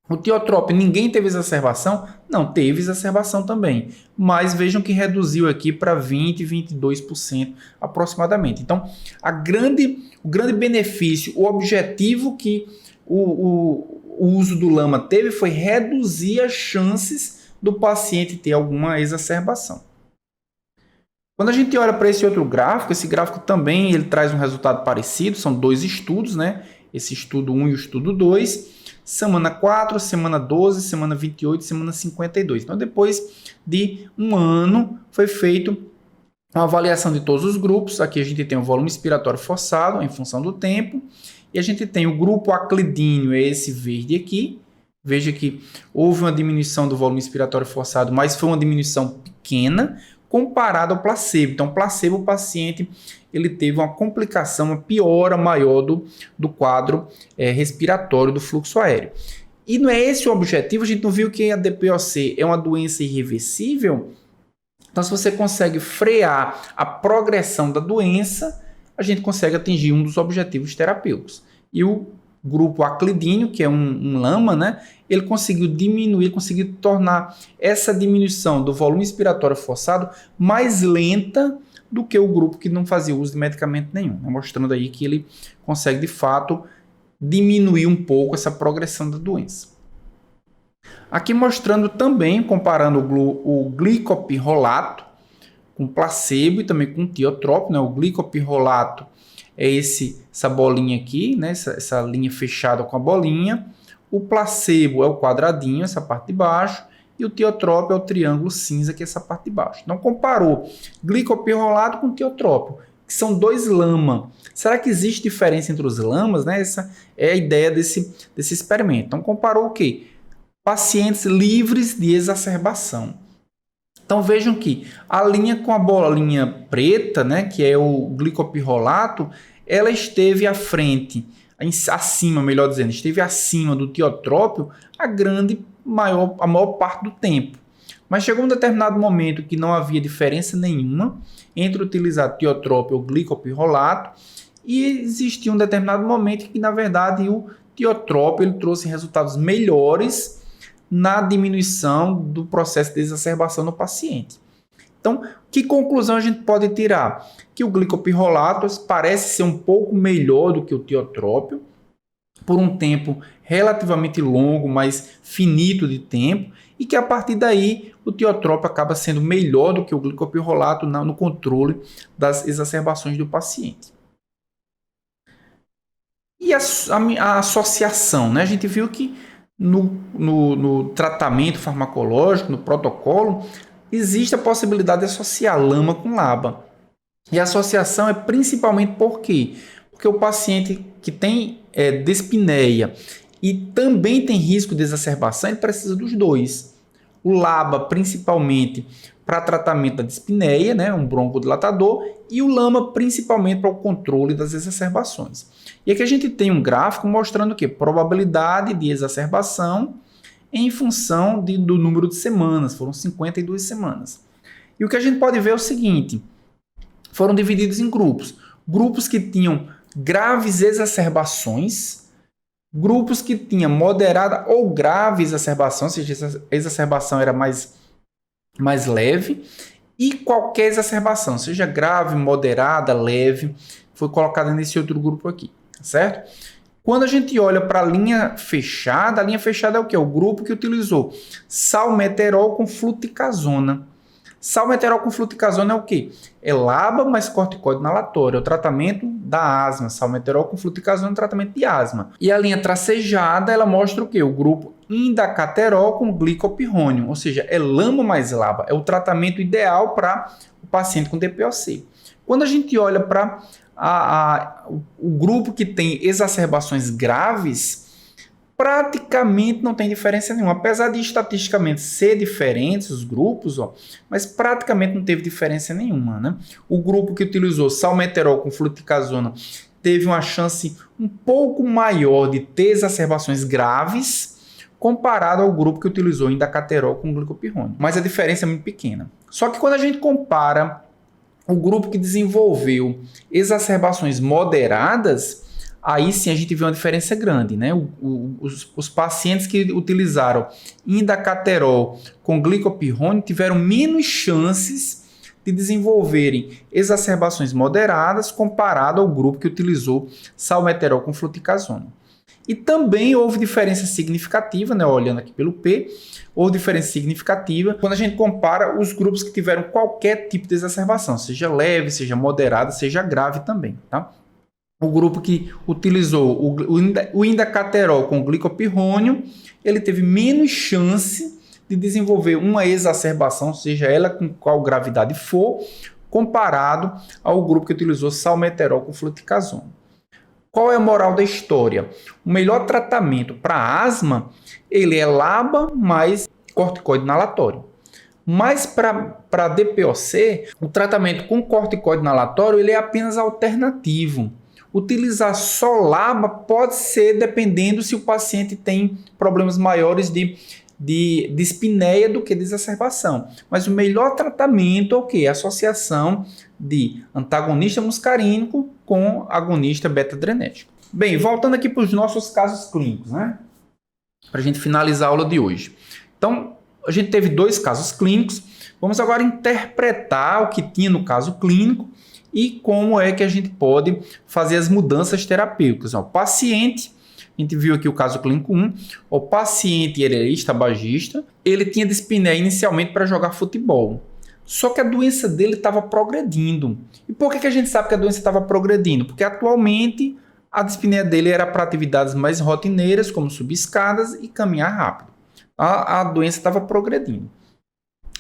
O tiotrope, ninguém teve exacerbação? Não, teve exacerbação também. Mas vejam que reduziu aqui para 20, 22% aproximadamente. Então, o grande benefício, o objetivo que o uso do LAMA teve foi reduzir as chances do paciente ter alguma exacerbação. Quando a gente olha para esse outro gráfico, esse gráfico também ele traz um resultado parecido, são dois estudos, né? Esse estudo 1 e o estudo 2, semana 4, semana 12, semana 28, semana 52. Então, depois de um ano, foi feito uma avaliação de todos os grupos. Aqui a gente tem o volume expiratório forçado, em função do tempo, e a gente tem o grupo aclidínio, é esse verde aqui. Veja que houve uma diminuição do volume expiratório forçado, mas foi uma diminuição pequena, comparado ao placebo. Então, placebo, o paciente ele teve uma complicação, uma piora maior do quadro respiratório do fluxo aéreo. E não é esse o objetivo, a gente não viu que a DPOC é uma doença irreversível? Então, se você consegue frear a progressão da doença, a gente consegue atingir um dos objetivos terapêuticos. E o grupo aclidínio, que é um LAMA, né? Ele conseguiu diminuir, conseguiu tornar essa diminuição do volume expiratório forçado mais lenta do que o grupo que não fazia uso de medicamento nenhum, né? Mostrando aí que ele consegue, de fato, diminuir um pouco essa progressão da doença. Aqui mostrando também, comparando o glicopirrolato com placebo e também com tiotrope, né? O glicopirrolato é essa bolinha aqui, né? Essa linha fechada com a bolinha. O placebo é o quadradinho, essa parte de baixo. E o tiotrope é o triângulo cinza, que é essa parte de baixo. Então, comparou glicopirrolato com tiotrope, que são dois LAMA. Será que existe diferença entre os LAMAs? Né? Essa é a ideia desse experimento. Então, comparou o quê? Pacientes livres de exacerbação. Então, vejam que a linha com a bolinha preta, né, que é o glicopirrolato, ela esteve à frente, acima, melhor dizendo, esteve acima do tiotrópio a maior parte do tempo. Mas chegou um determinado momento que não havia diferença nenhuma entre utilizar tiotrópio ou glicopirrolato, e existia um determinado momento que, na verdade, o tiotrópio ele trouxe resultados melhores na diminuição do processo de exacerbação no paciente. Então, que conclusão a gente pode tirar? Que o glicopirrolato parece ser um pouco melhor do que o tiotrópio, por um tempo relativamente longo, mas finito de tempo, e que a partir daí o tiotrópio acaba sendo melhor do que o glicopirrolato no controle das exacerbações do paciente. E a associação, né? A gente viu que no tratamento farmacológico, no protocolo, existe a possibilidade de associar LAMA com LABA. E a associação é principalmente por quê? Porque o paciente que tem dispneia e também tem risco de exacerbação, ele precisa dos dois. O LABA, principalmente para tratamento da dispneia, né, um broncodilatador, e o LAMA, principalmente para o controle das exacerbações. E aqui a gente tem um gráfico mostrando o quê? Probabilidade de exacerbação em função do número de semanas, foram 52 semanas. E o que a gente pode ver é o seguinte, foram divididos em grupos. Grupos que tinham graves exacerbações, grupos que tinham moderada ou grave exacerbação, ou seja, a exacerbação era mais leve, e qualquer exacerbação, seja grave, moderada, leve, foi colocada nesse outro grupo aqui, certo? Quando a gente olha para a linha fechada é o quê? O grupo que utilizou salmeterol com fluticasona. Salmeterol com fluticasona é o quê? É LABA mais corticoide inalatório, é o tratamento da asma. Salmeterol com fluticasona é o tratamento de asma. E a linha tracejada, ela mostra o quê? O grupo indacaterol com glicopirrônio, ou seja, é LAMA mais LABA, é o tratamento ideal para o paciente com DPOC. Quando a gente olha para o grupo que tem exacerbações graves, praticamente não tem diferença nenhuma, apesar de estatisticamente ser diferentes os grupos, mas praticamente não teve diferença nenhuma, né? O grupo que utilizou salmeterol com fluticasona teve uma chance um pouco maior de ter exacerbações graves comparado ao grupo que utilizou indacaterol com glicopirrônio, mas a diferença é muito pequena. Só que quando a gente compara o grupo que desenvolveu exacerbações moderadas, aí sim a gente vê uma diferença grande, né? Os pacientes que utilizaram indacaterol com glicopirrone tiveram menos chances de desenvolverem exacerbações moderadas comparado ao grupo que utilizou salmeterol com fluticasona. E também houve diferença significativa, né? Olhando aqui pelo P, houve diferença significativa quando a gente compara os grupos que tiveram qualquer tipo de exacerbação, seja leve, seja moderada, seja grave também, tá? O grupo que utilizou o indacaterol com glicopirrônio, ele teve menos chance de desenvolver uma exacerbação, seja ela com qual gravidade for, comparado ao grupo que utilizou salmeterol com fluticasona. Qual é a moral da história? O melhor tratamento para asma, ele é LABA mais corticoide inalatório. Mas para DPOC, o tratamento com corticoide inalatório, ele é apenas alternativo. Utilizar só LABA pode ser dependendo se o paciente tem problemas maiores de dispneia do que de exacerbação. Mas o melhor tratamento é o quê? A associação de antagonista muscarínico com agonista beta-adrenérgico. Bem, voltando aqui para os nossos casos clínicos, né? Para a gente finalizar a aula de hoje. Então, a gente teve 2 casos clínicos. Vamos agora interpretar o que tinha no caso clínico e como é que a gente pode fazer as mudanças terapêuticas. O paciente, a gente viu aqui o caso clínico 1, o paciente ele era tabagista, ele tinha dispneia inicialmente para jogar futebol. Só que a doença dele estava progredindo. E por que a gente sabe que a doença estava progredindo? Porque atualmente a dispneia dele era para atividades mais rotineiras, como subir escadas e caminhar rápido. A doença estava progredindo.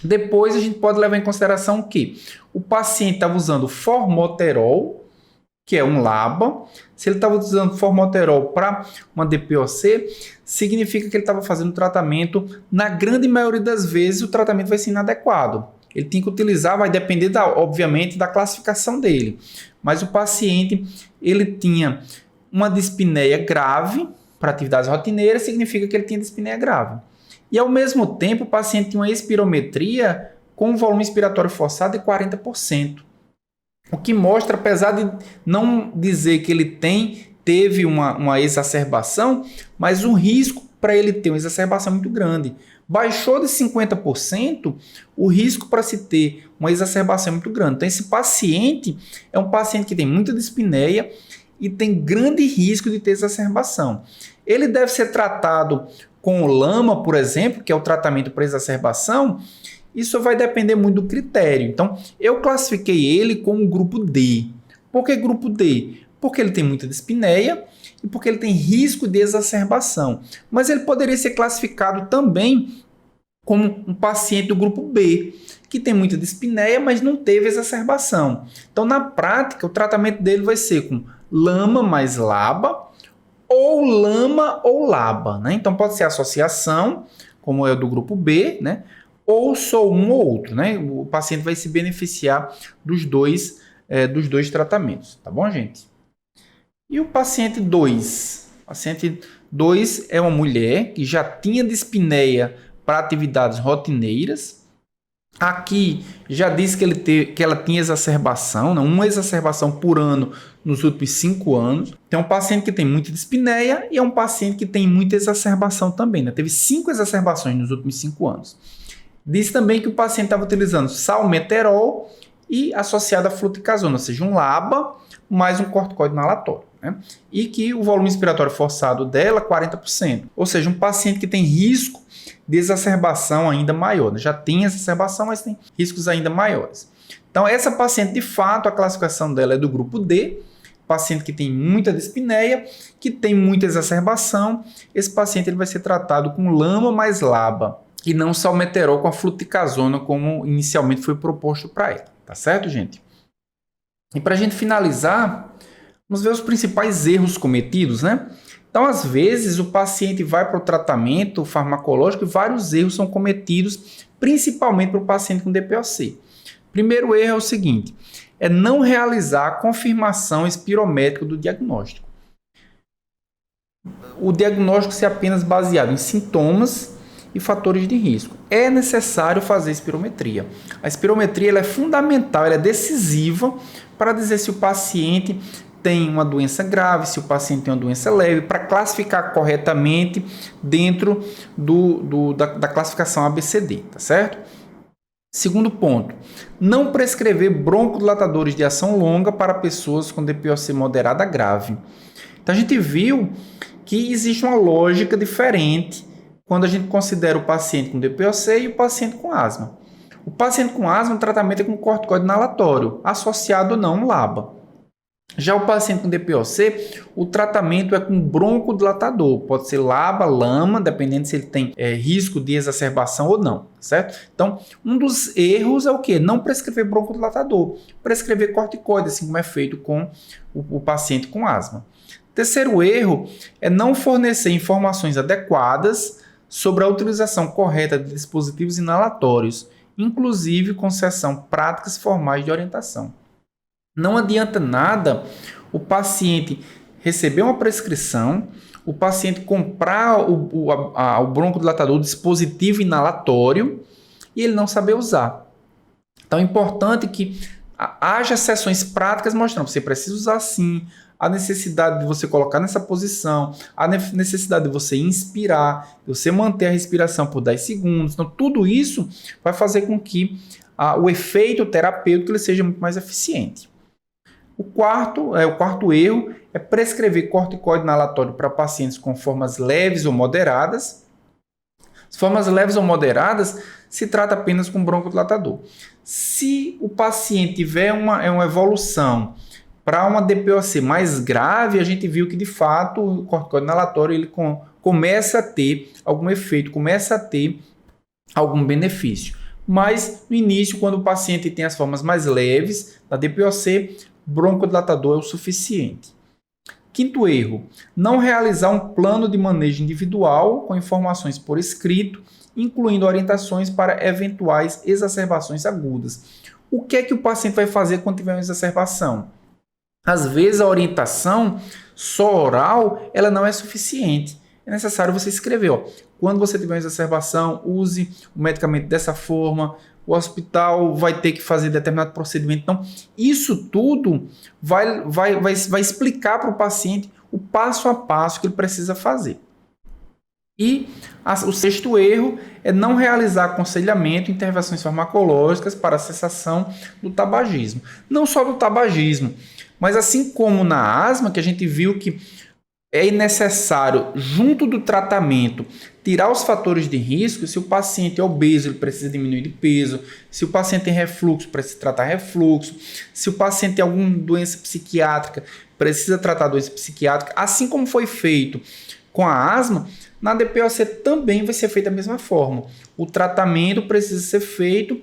Depois a gente pode levar em consideração que o paciente estava usando formoterol, que é um LABA. Se ele estava usando formoterol para uma DPOC, significa que ele estava fazendo tratamento, na grande maioria das vezes o tratamento vai ser inadequado. Ele tem que utilizar, vai depender, obviamente, da classificação dele. Mas o paciente, ele tinha uma dispneia grave para atividades rotineiras, significa que ele tinha dispneia grave. E, ao mesmo tempo, o paciente tinha uma espirometria com um volume expiratório forçado de 40%. O que mostra, apesar de não dizer que ele teve uma exacerbação, mas o risco para ele ter uma exacerbação é muito grande. Baixou de 50%, o risco para se ter uma exacerbação é muito grande. Então, esse paciente é um paciente que tem muita dispneia e tem grande risco de ter exacerbação. Ele deve ser tratado com o LAMA, por exemplo, que é o tratamento para exacerbação. Isso vai depender muito do critério. Então, eu classifiquei ele como grupo D. Por que grupo D? Porque ele tem muita dispneia e porque ele tem risco de exacerbação. Mas ele poderia ser classificado também como um paciente do grupo B, que tem muita dispneia, mas não teve exacerbação. Então, na prática, o tratamento dele vai ser com LAMA mais LABA, ou LAMA ou LABA, né? Então, pode ser associação, como é o do grupo B, né? Ou só um ou outro, né? O paciente vai se beneficiar dos dois tratamentos, tá bom, gente? E o paciente 2? O paciente 2 é uma mulher que já tinha dispneia para atividades rotineiras. Aqui já disse que ela tinha exacerbação, né? Uma exacerbação por ano nos últimos 5 anos. Tem um paciente que tem muita dispneia e é um paciente que tem muita exacerbação também, né? Teve 5 exacerbações nos últimos 5 anos. Diz também que o paciente estava utilizando salmeterol e associado a fluticasona, ou seja, um LABA mais um corticoide inalatório, né? E que o volume expiratório forçado dela 40%. Ou seja, um paciente que tem risco de exacerbação ainda maior, né? Já tem exacerbação, mas tem riscos ainda maiores. Então, essa paciente, de fato, a classificação dela é do grupo D, paciente que tem muita dispneia, que tem muita exacerbação. Esse paciente ele vai ser tratado com LAMA mais LABA, e não salmeterol com a fluticasona, como inicialmente foi proposto para ela. Tá certo, gente? E para a gente finalizar, vamos ver os principais erros cometidos, né? Então, às vezes, o paciente vai para o tratamento farmacológico e vários erros são cometidos, principalmente para o paciente com DPOC. Primeiro erro é o seguinte, é não realizar a confirmação espirométrica do diagnóstico. O diagnóstico ser apenas baseado em sintomas e fatores de risco. É necessário fazer espirometria. A espirometria ela é fundamental, ela é decisiva para dizer se o paciente tem uma doença grave, se o paciente tem uma doença leve, para classificar corretamente dentro da classificação ABCD, tá certo? Segundo ponto, não prescrever broncodilatadores de ação longa para pessoas com DPOC moderada grave. Então a gente viu que existe uma lógica diferente quando a gente considera o paciente com DPOC e o paciente com asma. O paciente com asma, o tratamento é com corticoide inalatório, associado ou não LABA. Já o paciente com DPOC, o tratamento é com broncodilatador. Pode ser LABA, LAMA, dependendo se ele tem risco de exacerbação ou não, certo? Então, um dos erros é o quê? Não prescrever broncodilatador. Prescrever corticoide, assim como é feito com o paciente com asma. Terceiro erro é não fornecer informações adequadas sobre a utilização correta de dispositivos inalatórios, inclusive concessão práticas formais de orientação. Não adianta nada o paciente receber uma prescrição, o paciente comprar o broncodilatador, o dispositivo inalatório, e ele não saber usar. Então é importante que haja sessões práticas mostrando que você precisa usar sim, a necessidade de você colocar nessa posição, a necessidade de você inspirar, de você manter a respiração por 10 segundos. Então tudo isso vai fazer com que o efeito terapêutico ele seja muito mais eficiente. O quarto erro é prescrever corticoide inalatório para pacientes com formas leves ou moderadas. As formas leves ou moderadas se trata apenas com broncodilatador. Se o paciente tiver uma evolução para uma DPOC mais grave, a gente viu que de fato o corticoide inalatório ele começa a ter algum efeito, começa a ter algum benefício. Mas no início, quando o paciente tem as formas mais leves da DPOC, broncodilatador é o suficiente. Quinto erro, não realizar um plano de manejo individual com informações por escrito, incluindo orientações para eventuais exacerbações agudas. O que é que o paciente vai fazer quando tiver uma exacerbação? Às vezes a orientação só oral ela não é suficiente. É necessário você escrever, quando você tiver uma exacerbação, use o medicamento dessa forma, o hospital vai ter que fazer determinado procedimento. Então, isso tudo vai explicar para o paciente o passo a passo que ele precisa fazer. E o sexto erro é não realizar aconselhamento e intervenções farmacológicas para a cessação do tabagismo. Não só do tabagismo, mas assim como na asma, que a gente viu que é necessário, junto do tratamento, tirar os fatores de risco. Se o paciente é obeso, ele precisa diminuir de peso. Se o paciente tem refluxo, precisa tratar refluxo. Se o paciente tem alguma doença psiquiátrica, precisa tratar a doença psiquiátrica. Assim como foi feito com a asma, na DPOC também vai ser feito da mesma forma. O tratamento precisa ser feito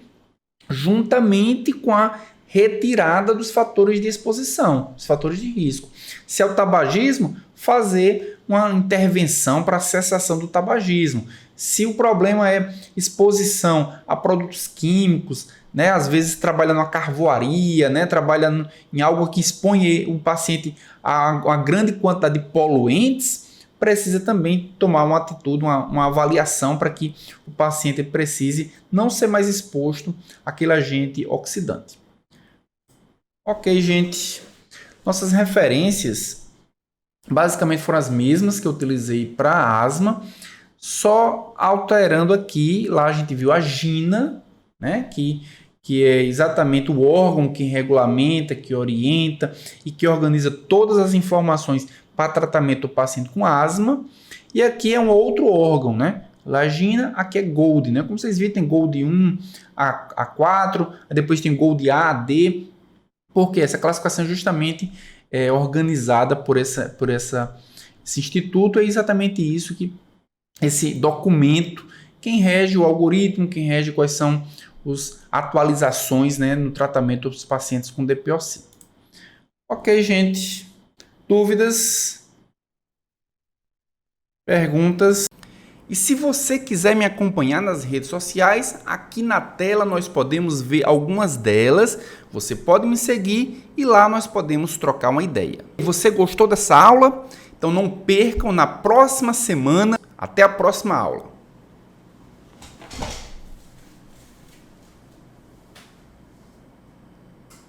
juntamente com a retirada dos fatores de exposição, dos fatores de risco. Se é o tabagismo, fazer uma intervenção para a cessação do tabagismo. Se o problema é exposição a produtos químicos, né, às vezes trabalha numa carvoaria, né, trabalha em algo que expõe o paciente a uma grande quantidade de poluentes, precisa também tomar uma atitude, uma avaliação para que o paciente precise não ser mais exposto àquele agente oxidante. Ok, gente. Nossas referências basicamente foram as mesmas que eu utilizei para asma, só alterando aqui. Lá a gente viu a GINA, né, que é exatamente o órgão que regulamenta, que orienta e que organiza todas as informações para tratamento do paciente com asma. E aqui é um outro órgão, né? Lá a GINA, aqui é GOLD, né? Como vocês viram, tem GOLD 1, A4, depois tem GOLD A, D. Porque essa classificação é justamente organizada por esse instituto. É exatamente isso, que esse documento, quem rege o algoritmo, quem rege quais são as atualizações, né, no tratamento dos pacientes com DPOC. Ok, gente. Dúvidas? Perguntas? E se você quiser me acompanhar nas redes sociais, aqui na tela nós podemos ver algumas delas. Você pode me seguir e lá nós podemos trocar uma ideia. Você gostou dessa aula? Então não percam na próxima semana. Até a próxima aula.